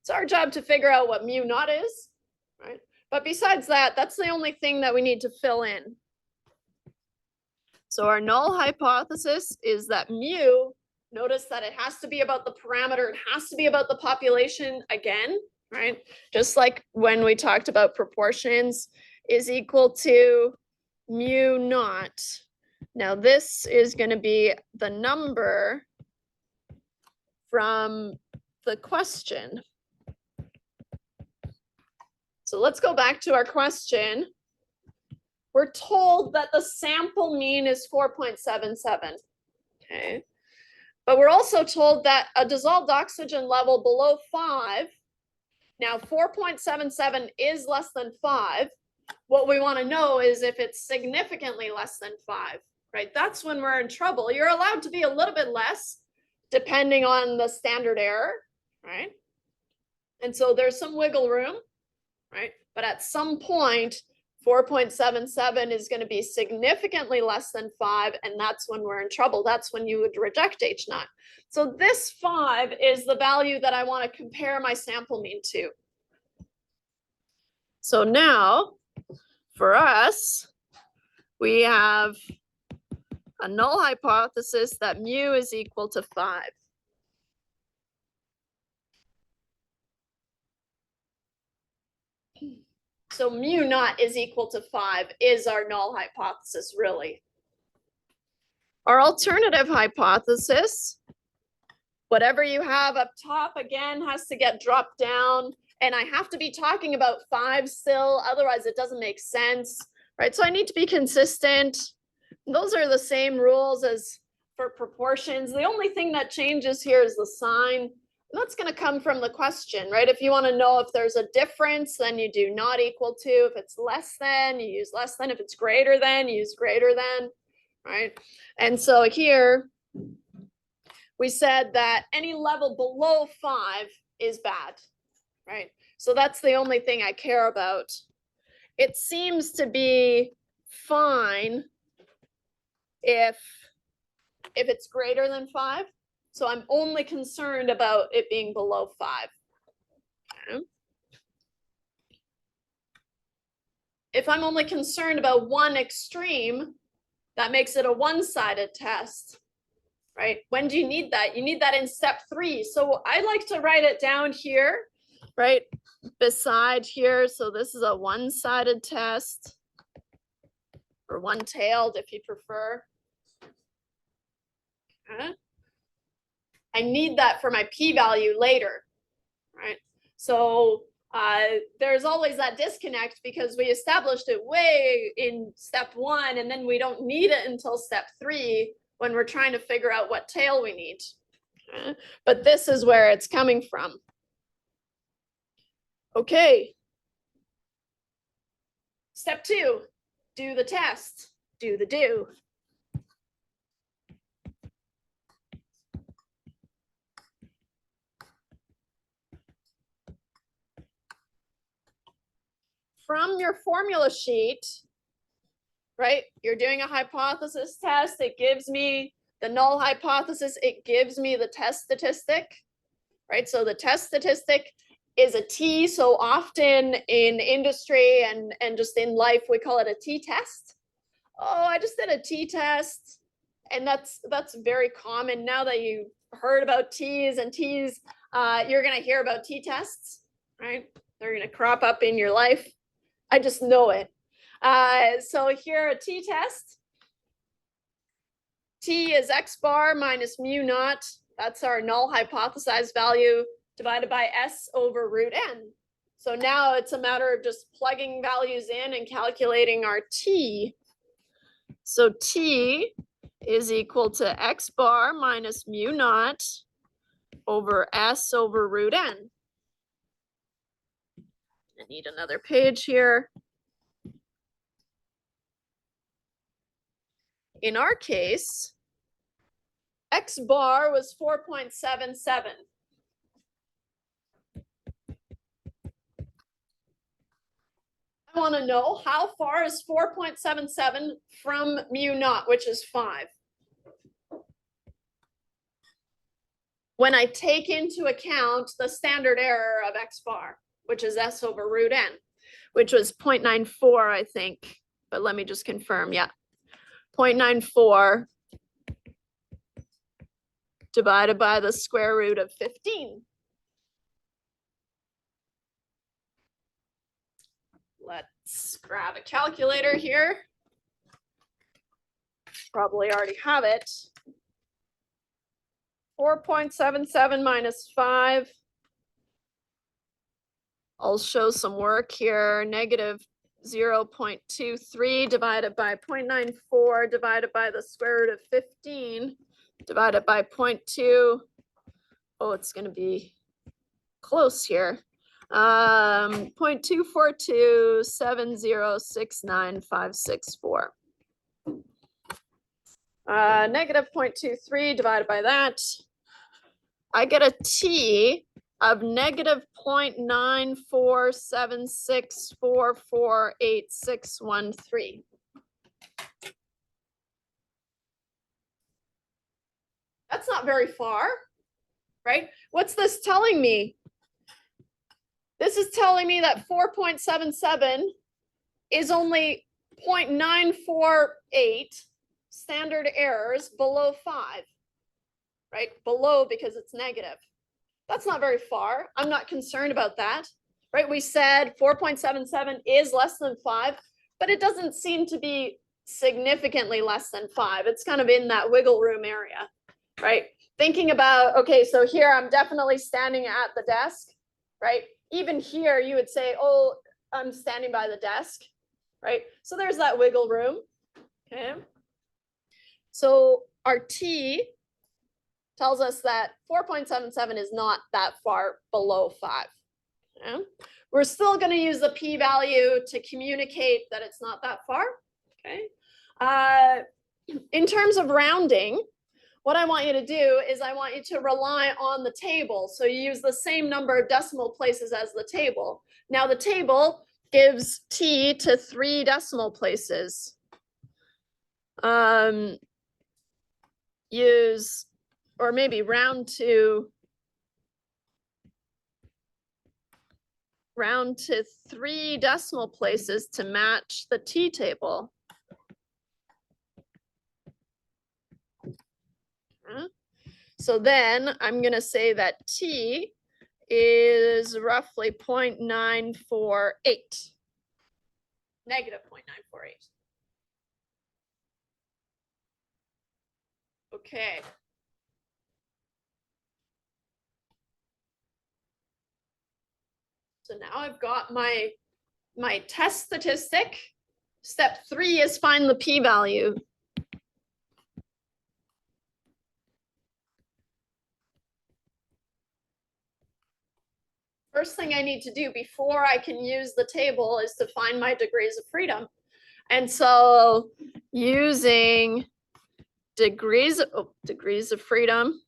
It's our job to figure out what mu naught is, right? But besides that, that's the only thing that we need to fill in. So our null hypothesis is that mu, notice that it has to be about the parameter, it has to be about the population again, right? Just like when we talked about proportions, is equal to mu naught. Now this is going to be the number from the question. So let's go back to our question. We're told that the sample mean is 4.77, okay? But we're also told that a dissolved oxygen level below 5, now 4.77 is less than 5. What we want to know is if it's significantly less than 5, right? That's when we're in trouble. You're allowed to be a little bit less depending on the standard error, right? And so there's some wiggle room, right? But at some point, 4.77 is going to be significantly less than 5, and that's when we're in trouble. That's when you would reject H naught. So this 5 is the value that I want to compare my sample mean to. So now, for us, we have a null hypothesis that mu is equal to 5. So mu naught is equal to 5 is our null hypothesis, really. Our alternative hypothesis, whatever you have up top, again, has to get dropped down. And I have to be talking about 5 still, otherwise it doesn't make sense, right? So I need to be consistent. Those are the same rules as for proportions. The only thing that changes here is the sign. That's going to come from the question, right? If you want to know if there's a difference, then you do not equal to. If it's less than, you use less than. If it's greater than, you use greater than, right? And so here, we said that any level below 5 is bad, right? So that's the only thing I care about. It seems to be fine if it's greater than 5. So I'm only concerned about it being below 5. Okay. If I'm only concerned about one extreme, that makes it a one-sided test, right? When do you need that? You need that in step 3. So I like to write it down here, right? Beside here. So this is a one-sided test, or one-tailed if you prefer. Okay. I need that for my p-value later, right? So there's always that disconnect because we established it way in step 1, and then we don't need it until step 3 when we're trying to figure out what tail we need. Okay. But this is where it's coming from. Okay. Step 2, do the test, do the do. From your formula sheet, right? You're doing a hypothesis test. It gives me the null hypothesis. It gives me the test statistic, right? So the test statistic is a T. So often in industry and just in life, we call it a t-test. Oh, I just did a t-test. And that's very common. Now that you've heard about T's and T's, you're going to hear about t-tests, right? They're going to crop up in your life. I just know it. So here a t-test. T is x bar minus mu naught. That's our null hypothesized value divided by S over root N. So now it's a matter of just plugging values in and calculating our T. So T is equal to X bar minus mu naught over S over root N. I need another page here. In our case, X bar was 4.77. I want to know how far is 4.77 from mu naught, which is 5. When I take into account the standard error of X bar, which is S over root N, which was 0.94, I think, but let me just confirm, yeah. 0.94 divided by the square root of 15. Let's grab a calculator here. Probably already have it. 4.77 minus 5. I'll show some work here. Negative 0.23 divided by 0.94 divided by the square root of 15 divided by 0.2. Oh, it's going to be close here. 0.24270695664. Negative 0.23 divided by that. I get a T of negative 0.9476448613. That's not very far, right? What's this telling me? This is telling me that 4.77 is only 0.948 standard errors below 5, right? Below because it's negative. That's not very far. I'm not concerned about that, right? We said 4.77 is less than 5, but it doesn't seem to be significantly less than 5. It's kind of in that wiggle room area, right? Thinking about, okay, so here I'm definitely standing at the desk, right? Even here you would say, oh, I'm standing by the desk, right? So there's that wiggle room, okay? So our T tells us that 4.77 is not that far below 5. Okay? We're still going to use the p-value to communicate that it's not that far. Okay. In terms of rounding, what I want you to do is I want you to rely on the table. So you use the same number of decimal places as the table. Now the table gives T to 3 decimal places. Use, or maybe round to 3 decimal places to match the T table. So then I'm going to say that T is roughly 0.948, negative 0.948. Okay. So now I've got my test statistic. Step 3 is find the p-value. First thing I need to do before I can use the table is to find my degrees of freedom. And so using degrees of freedom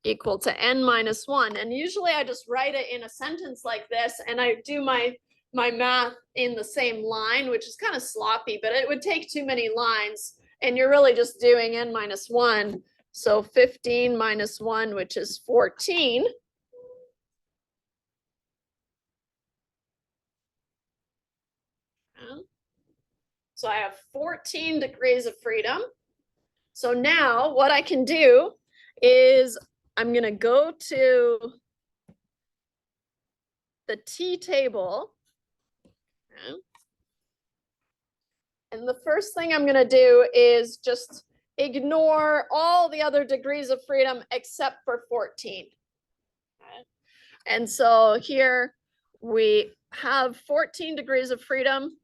equal to n minus 1. And usually I just write it in a sentence like this, and I do my math in the same line, which is kind of sloppy, but it would take too many lines, and you're really just doing n minus 1. So 15 minus 1, which is 14. So I have 14 degrees of freedom. So now what I can do is I'm going to go to the T table. Okay. And the first thing I'm going to do is just ignore all the other degrees of freedom except for 14. Okay. And so here we have 14 degrees of freedom.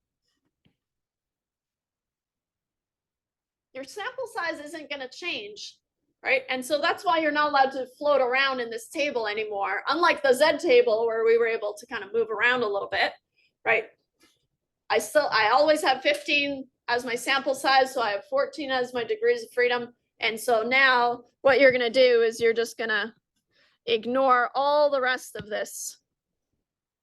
Your sample size isn't going to change, right? And so that's why you're not allowed to float around in this table anymore. Unlike the Z table where we were able to kind of move around a little bit, right? I always have 15 as my sample size, so I have 14 as my degrees of freedom. And so now what you're going to do is you're just going to ignore all the rest of this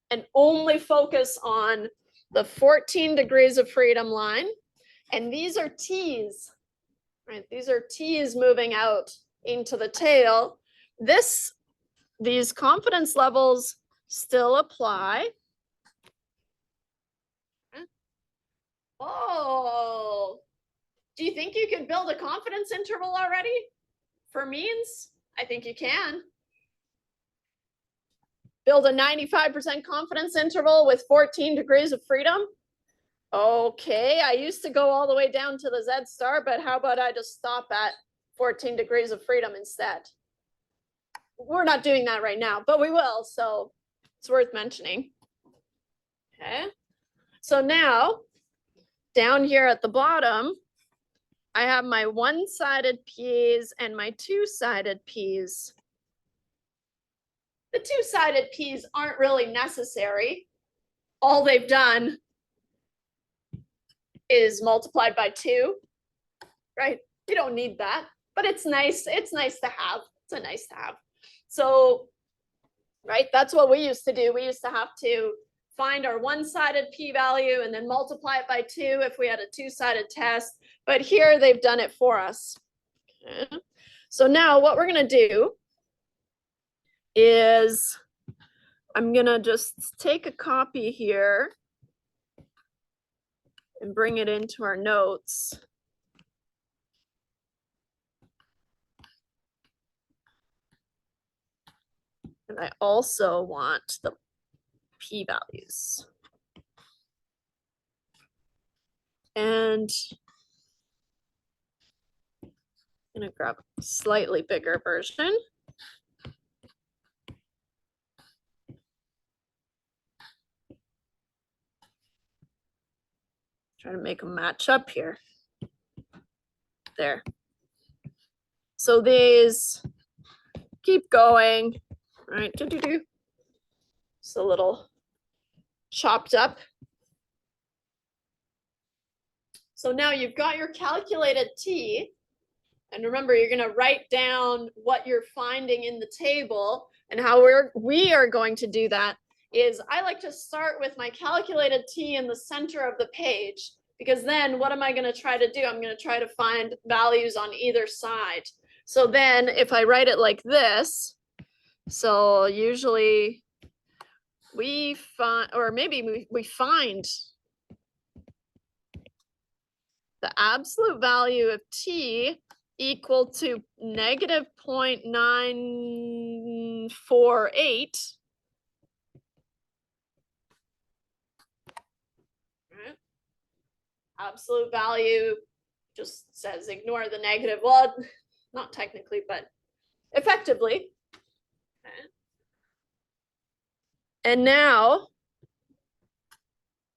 and only focus on the 14 degrees of freedom line. And these are T's, right? These are T's moving out into the tail. These confidence levels still apply. Oh, do you think you can build a confidence interval already for means? I think you can. Build a 95% confidence interval with 14 degrees of freedom. Okay, I used to go all the way down to the Z star, but how about I just stop at 14 degrees of freedom instead? We're not doing that right now, but we will, so it's worth mentioning. Okay, so now down here at the bottom, I have my one-sided P's and my two-sided P's. The two-sided P's aren't really necessary. All they've done is multiplied by 2, right? You don't need that, but it's nice. It's nice to have. It's a nice to have. So, right, that's what we used to do. We used to have to find our one-sided p-value and then multiply it by 2 if we had a two-sided test. But here they've done it for us. Okay. So now what we're going to do is I'm going to just take a copy here and bring it into our notes. And I also want the p-values. And I'm going to grab a slightly bigger version. Try to make them match up here. There. So these keep going, right? It's a little chopped up. So now you've got your calculated T. And remember, you're going to write down what you're finding in the table. And how we are going to do that is I like to start with my calculated T in the center of the page, because then what am I going to try to do? I'm going to try to find values on either side. So then if I write it like this, so usually we find, or maybe we find the absolute value of T equal to negative 0.948. Right. Absolute value just says ignore the negative. Well, not technically, but effectively. Okay. And now,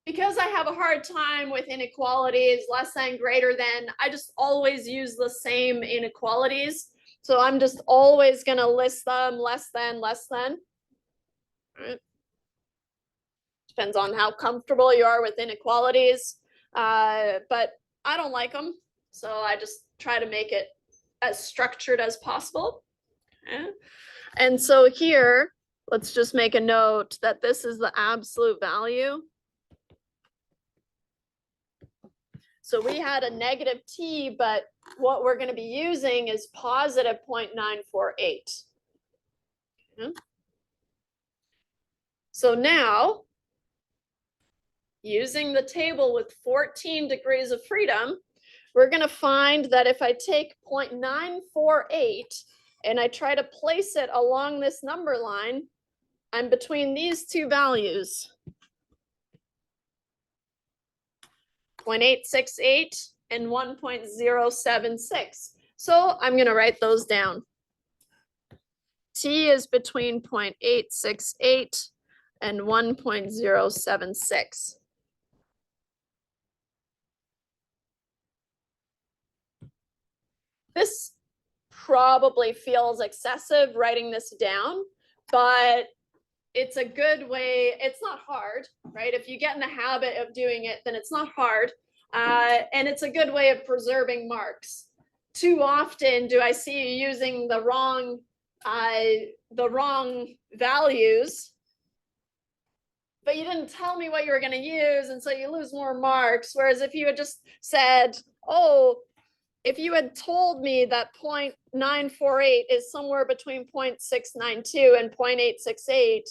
because I have a hard time with inequalities, less than, greater than, I just always use the same inequalities. So I'm just always going to list them less than, less than. Right. Depends on how comfortable you are with inequalities. But I don't like them. So I just try to make it as structured as possible. Okay. And so here, let's just make a note that this is the absolute value. So we had a negative T, but what we're going to be using is positive 0.948. Okay. So now, using the table with 14 degrees of freedom, we're going to find that if I take 0.948 and I try to place it along this number line, I'm between these two values. 0.868 and 1.076. So I'm going to write those down. T is between 0.868 and 1.076. This probably feels excessive writing this down, but it's a good way. It's not hard, right? If you get in the habit of doing it, then it's not hard. And it's a good way of preserving marks. Too often do I see you using the wrong values, but you didn't tell me what you were going to use, and so you lose more marks. Whereas if you had just said, oh, if you had told me that 0.948 is somewhere between 0.692 and 0.868,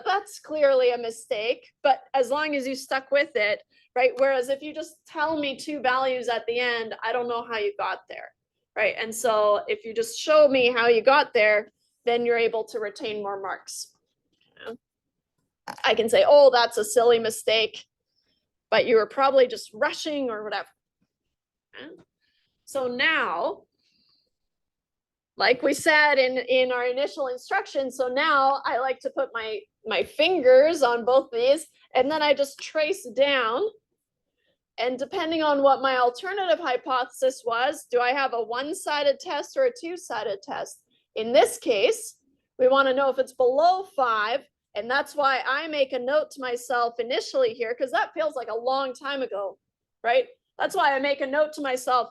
that's clearly a mistake, but as long as you stuck with it, right? Whereas if you just tell me two values at the end, I don't know how you got there, right? And so if you just show me how you got there, then you're able to retain more marks. I can say, oh, that's a silly mistake, but you were probably just rushing or whatever. So now, like we said in our initial instructions, so now I like to put my fingers on both these, and then I just trace down. And depending on what my alternative hypothesis was, do I have a one-sided test or a two-sided test? In this case, we want to know if it's below 5, and that's why I make a note to myself initially here, because that feels like a long time ago, right? That's why I make a note to myself,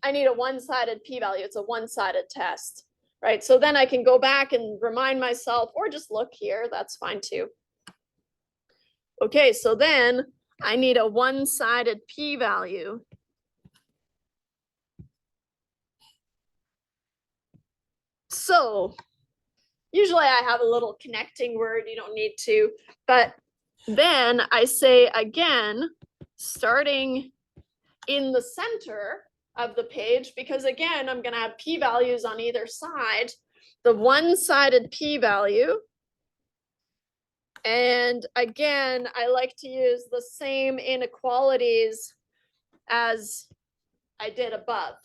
I need a one-sided p-value. It's a one-sided test, right? So then I can go back and remind myself, or just look here. That's fine too. Okay, so then I need a one-sided p-value. So usually I have a little connecting word. You don't need to, but then I say again, starting in the center of the page, because again, I'm going to have p-values on either side, the one-sided p-value. And again, I like to use the same inequalities as I did above,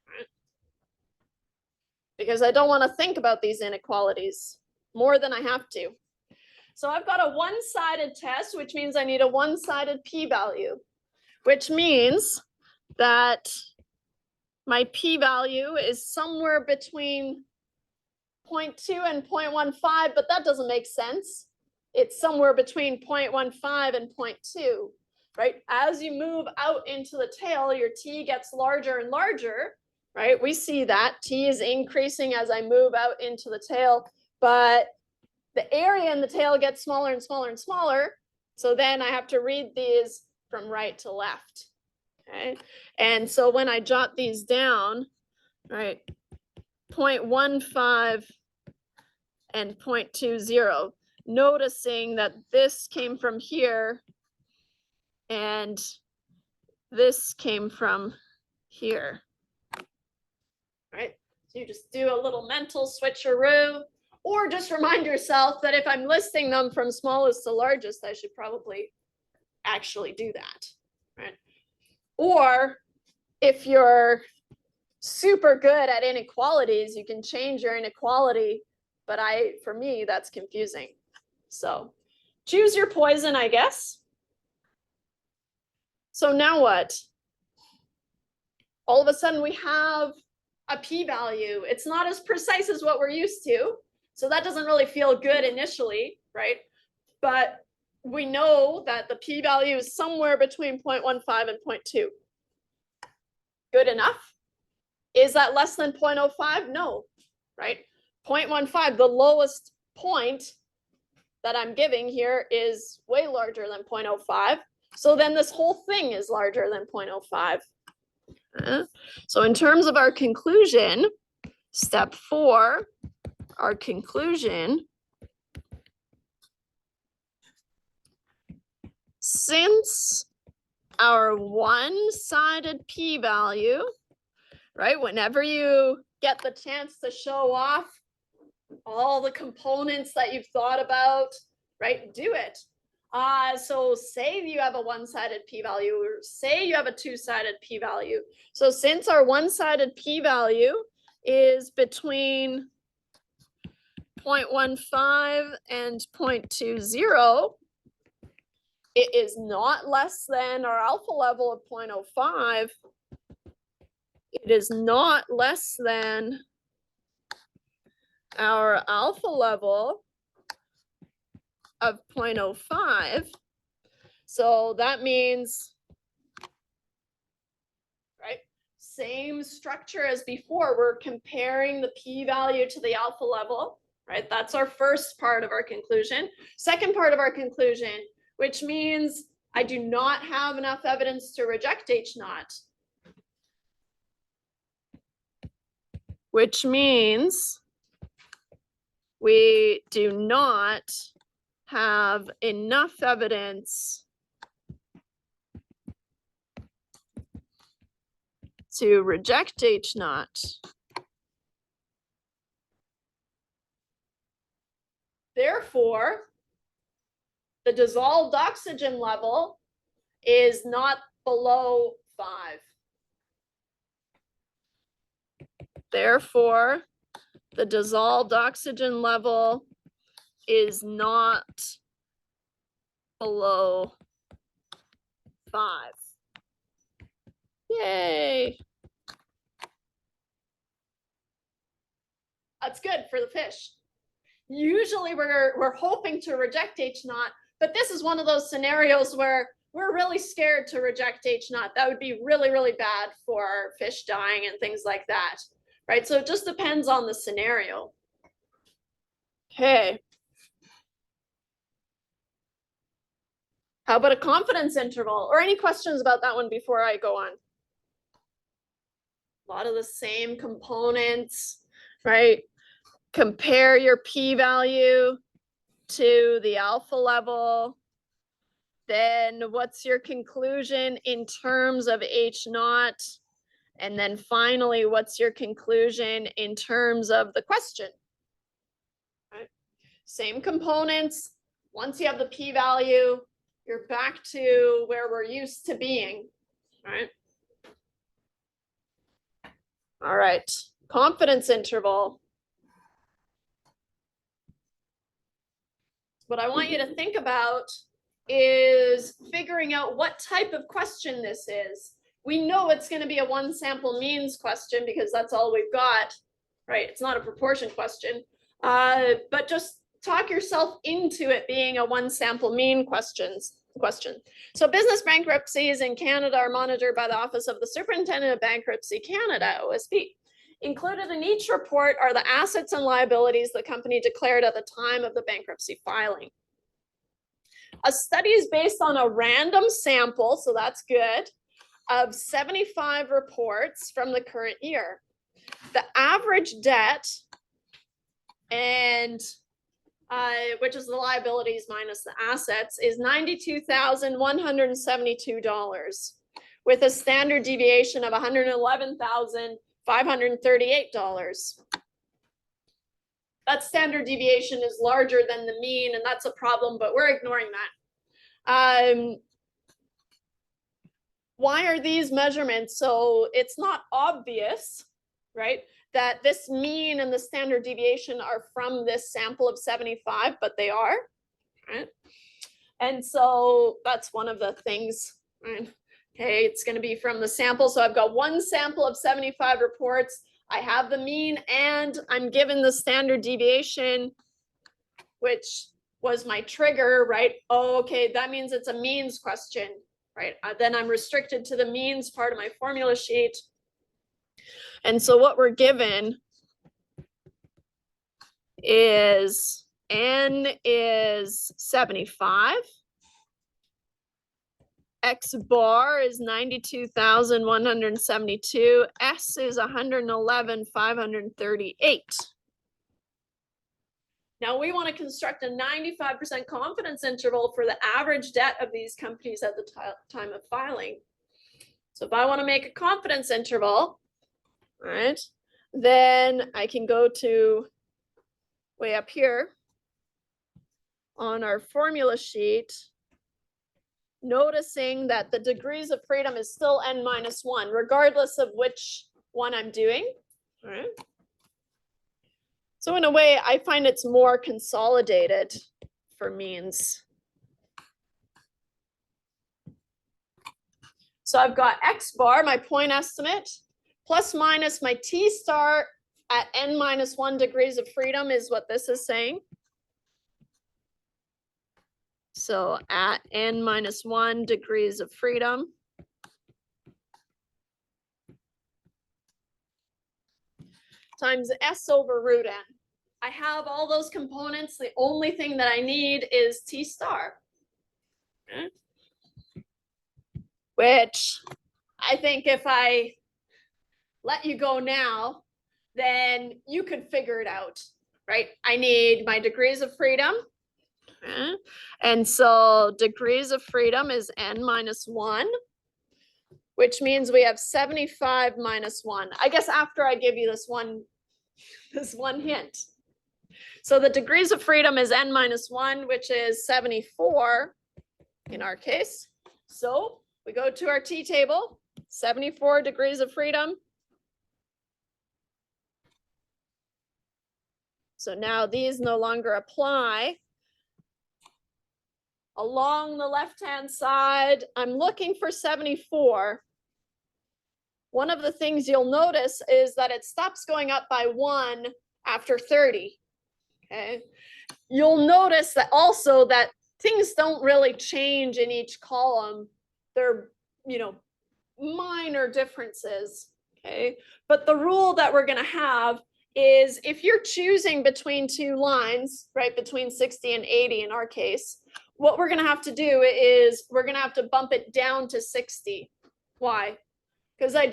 right? Because I don't want to think about these inequalities more than I have to. So I've got a one-sided test, which means I need a one-sided p-value, which means that my p-value is somewhere between 0.2 and 0.15, but that doesn't make sense. It's somewhere between 0.15 and 0.2, right? As you move out into the tail, your t gets larger and larger, right? We see that t is increasing as I move out into the tail, but the area in the tail gets smaller and smaller and smaller. So then I have to read these from right to left. Okay, and so when I jot these down, right, 0.15 and 0.20, noticing that this came from here and this came from here, right? So you just do a little mental switcheroo, or just remind yourself that if I'm listing them from smallest to largest, I should probably actually do that, right? Or if you're super good at inequalities, you can change your inequality, but for me, that's confusing. So choose your poison, I guess. So now what? All of a sudden we have a p-value. It's not as precise as what we're used to, so that doesn't really feel good initially, right? But we know that the p-value is somewhere between 0.15 and 0.2. Good enough? Is that less than 0.05? No, right? 0.15, the lowest point that I'm giving here, is way larger than 0.05. So then this whole thing is larger than 0.05. So in terms of our conclusion, step 4, our conclusion, since our one-sided p-value, right, whenever you get the chance to show off all the components that you've thought about, right, do it. So say you have a one-sided p-value, or say you have a two-sided p-value. So since our one-sided p-value is between 0.15 and 0.20, it is not less than our alpha level of 0.05. It is not less than our alpha level of 0.05. So that means, right, same structure as before. We're comparing the p-value to the alpha level, right? That's our first part of our conclusion. Second part of our conclusion, which means I do not have enough evidence to reject H naught. Which means we do not have enough evidence to reject H naught. Therefore, the dissolved oxygen level is not below 5. Therefore, the dissolved oxygen level is not below 5. Yay. That's good for the fish. Usually we're hoping to reject H naught, but this is one of those scenarios where we're really scared to reject H naught. That would be really, really bad for fish dying and things like that, right? So it just depends on the scenario. Okay. How about a confidence interval, or any questions about that one before I go on? A lot of the same components, right? Compare your p-value to the alpha level. Then what's your conclusion in terms of H naught? And then finally, what's your conclusion in terms of the question? Right? Same components. Once you have the p-value, you're back to where we're used to being, right? All right, confidence interval. What I want you to think about is figuring out what type of question this is. We know it's going to be a one sample means question because that's all we've got, right? It's not a proportion question, but just talk yourself into it being a one sample mean question. So business bankruptcies in Canada are monitored by the Office of the Superintendent of Bankruptcy Canada, OSB. Included in each report are the assets and liabilities the company declared at the time of the bankruptcy filing. A study is based on a random sample, so that's good, of 75 reports from the current year. The average debt, and which is the liabilities minus the assets, is $92,172, with a standard deviation of $111,538. That standard deviation is larger than the mean, and that's a problem, but we're ignoring that. Why are these measurements? So it's not obvious, right, that this mean and the standard deviation are from this sample of 75, but they are, right? And so that's one of the things, right? Okay, it's going to be from the sample. So I've got one sample of 75 reports. I have the mean and I'm given the standard deviation, which was my trigger, right? Oh, okay, that means it's a means question, right? Then I'm restricted to the means part of my formula sheet. And so what we're given is N is 75. X bar is 92,172. S is 111,538. Now we want to construct a 95% confidence interval for the average debt of these companies at the time of filing. So if I want to make a confidence interval, right, then I can go to way up here on our formula sheet. noticing that the degrees of freedom is still n minus 1, regardless of which one I'm doing. All right. So in a way, I find it's more consolidated for means. So I've got x bar, my point estimate, plus minus my t star at n minus 1 degrees of freedom is what this is saying. So at n minus 1 degrees of freedom. Times s over root n. I have all those components. The only thing that I need is t star. Okay. Which I think if I let you go now, then you could figure it out, right? I need my degrees of freedom. Okay. And so degrees of freedom is n minus 1, which means we have 75 minus 1. I guess after I give you this one hint. So the degrees of freedom is n minus 1, which is 74 in our case. So we go to our t table, 74 degrees of freedom. So now these no longer apply. Along the left-hand side, I'm looking for 74. One of the things you'll notice is that it stops going up by 1 after 30. Okay. You'll notice that also that things don't really change in each column. They're, minor differences. Okay. But the rule that we're going to have is if you're choosing between two lines, right, between 60 and 80 in our case, what we're going to have to do is we're going to have to bump it down to 60. Why? Because I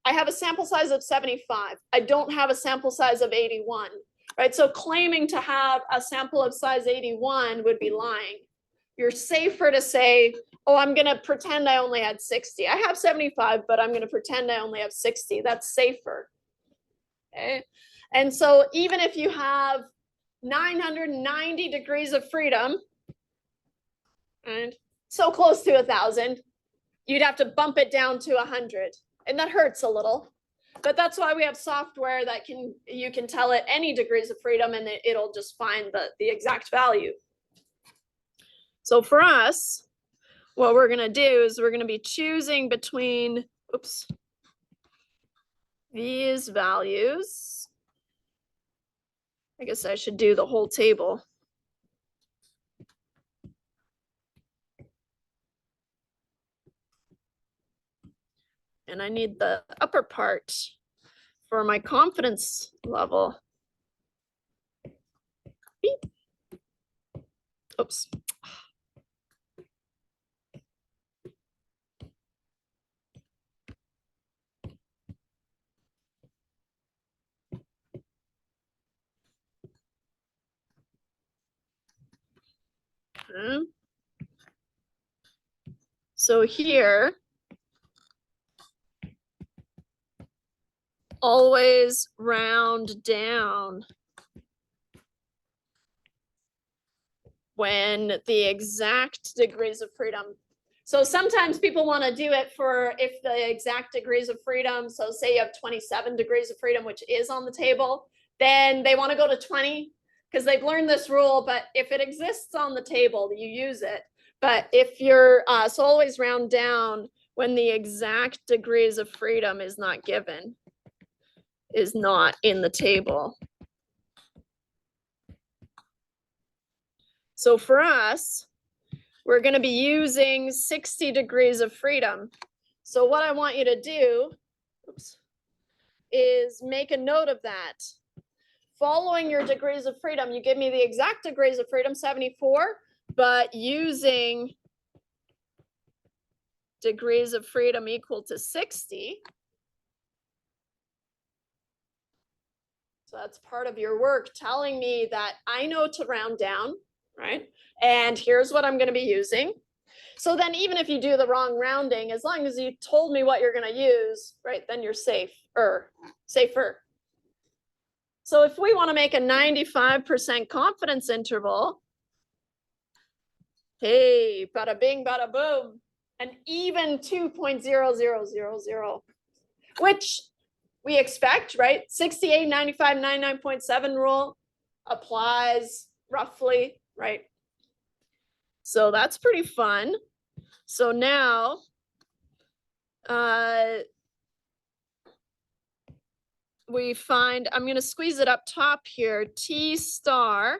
have a sample size of 75. I don't have a sample size of 81, right? So claiming to have a sample of size 81 would be lying. You're safer to say, oh, I'm going to pretend I only had 60. I have 75, but I'm going to pretend I only have 60. That's safer. Okay. And so even if you have 990 degrees of freedom, and so close to 1,000, you'd have to bump it down to 100. And that hurts a little. But that's why we have software that you can tell it any degrees of freedom and it'll just find the exact value. So for us, what we're going to do is we're going to be choosing between, these values. I guess I should do the whole table. And I need the upper part for my confidence level. Beep. Oops. Okay. So here, always round down when the exact degrees of freedom. So sometimes people want to do it for if the exact degrees of freedom, so say you have 27 degrees of freedom, which is on the table, then they want to go to 20 because they've learned this rule, but if it exists on the table, you use it. But if you're, so always round down when the exact degrees of freedom is not given, is not in the table. So for us, we're going to be using 60 degrees of freedom. So what I want you to do is make a note of that. Following your degrees of freedom, you give me the exact degrees of freedom, 74, but using degrees of freedom equal to 60. So that's part of your work, telling me that I know to round down, right? And here's what I'm going to be using. So then even if you do the wrong rounding, as long as you told me what you're going to use, right, then you're safer. So if we want to make a 95% confidence interval, Hey, bada bing, bada boom. An even 2.0000, which we expect, right? 68, 95, 99.7 rule applies roughly, right? So that's pretty fun. So now, we find, I'm going to squeeze it up top here. T star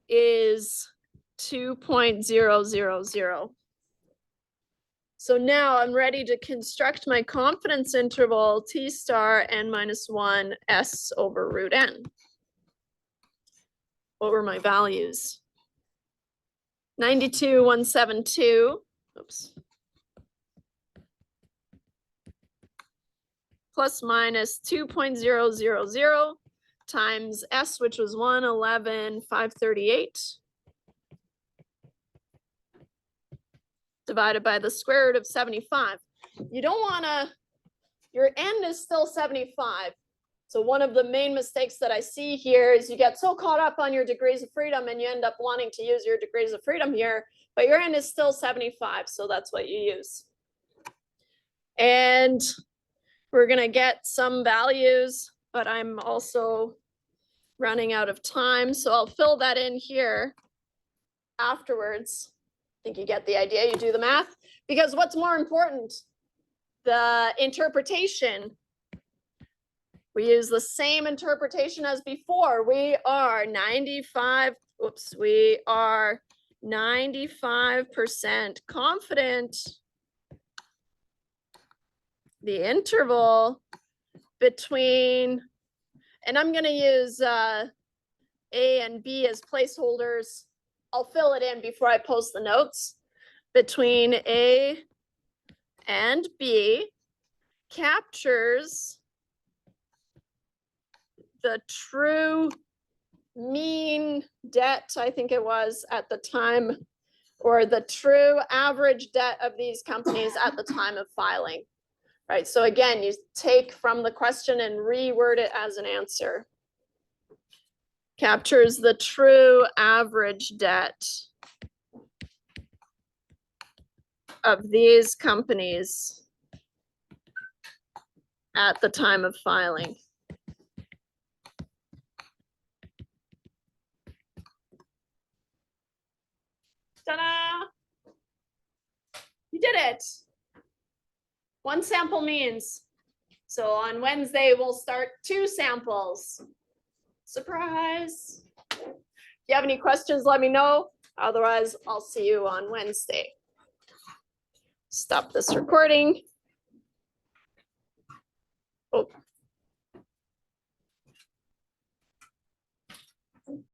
is 2.000. So now I'm ready to construct my confidence interval T star n-1 S over root n. What were my values? 92, 172. Oops. Plus minus 2.000 times S, which was 111, 538. Divided by the square root of 75. You don't want to, your n is still 75. So one of the main mistakes that I see here is you get so caught up on your degrees of freedom and you end up wanting to use your degrees of freedom here, but your n is still 75, so that's what you use. And we're going to get some values, but I'm also running out of time, so I'll fill that in here afterwards. I think you get the idea. You do the math, because what's more important? The interpretation. We use the same interpretation as before. We are 95% confident the interval between, and I'm going to use A and B as placeholders. I'll fill it in before I post the notes. Between A and B captures the true mean debt, I think it was at the time, or the true average debt of these companies at the time of filing. Right, so again, you take from the question and reword it as an answer. Captures the true average debt of these companies at the time of filing. Ta-da! You did it. One sample means. So on Wednesday, we'll start 2 samples. Surprise. If you have any questions, let me know. Otherwise, I'll see you on Wednesday. Stop this recording. Oh.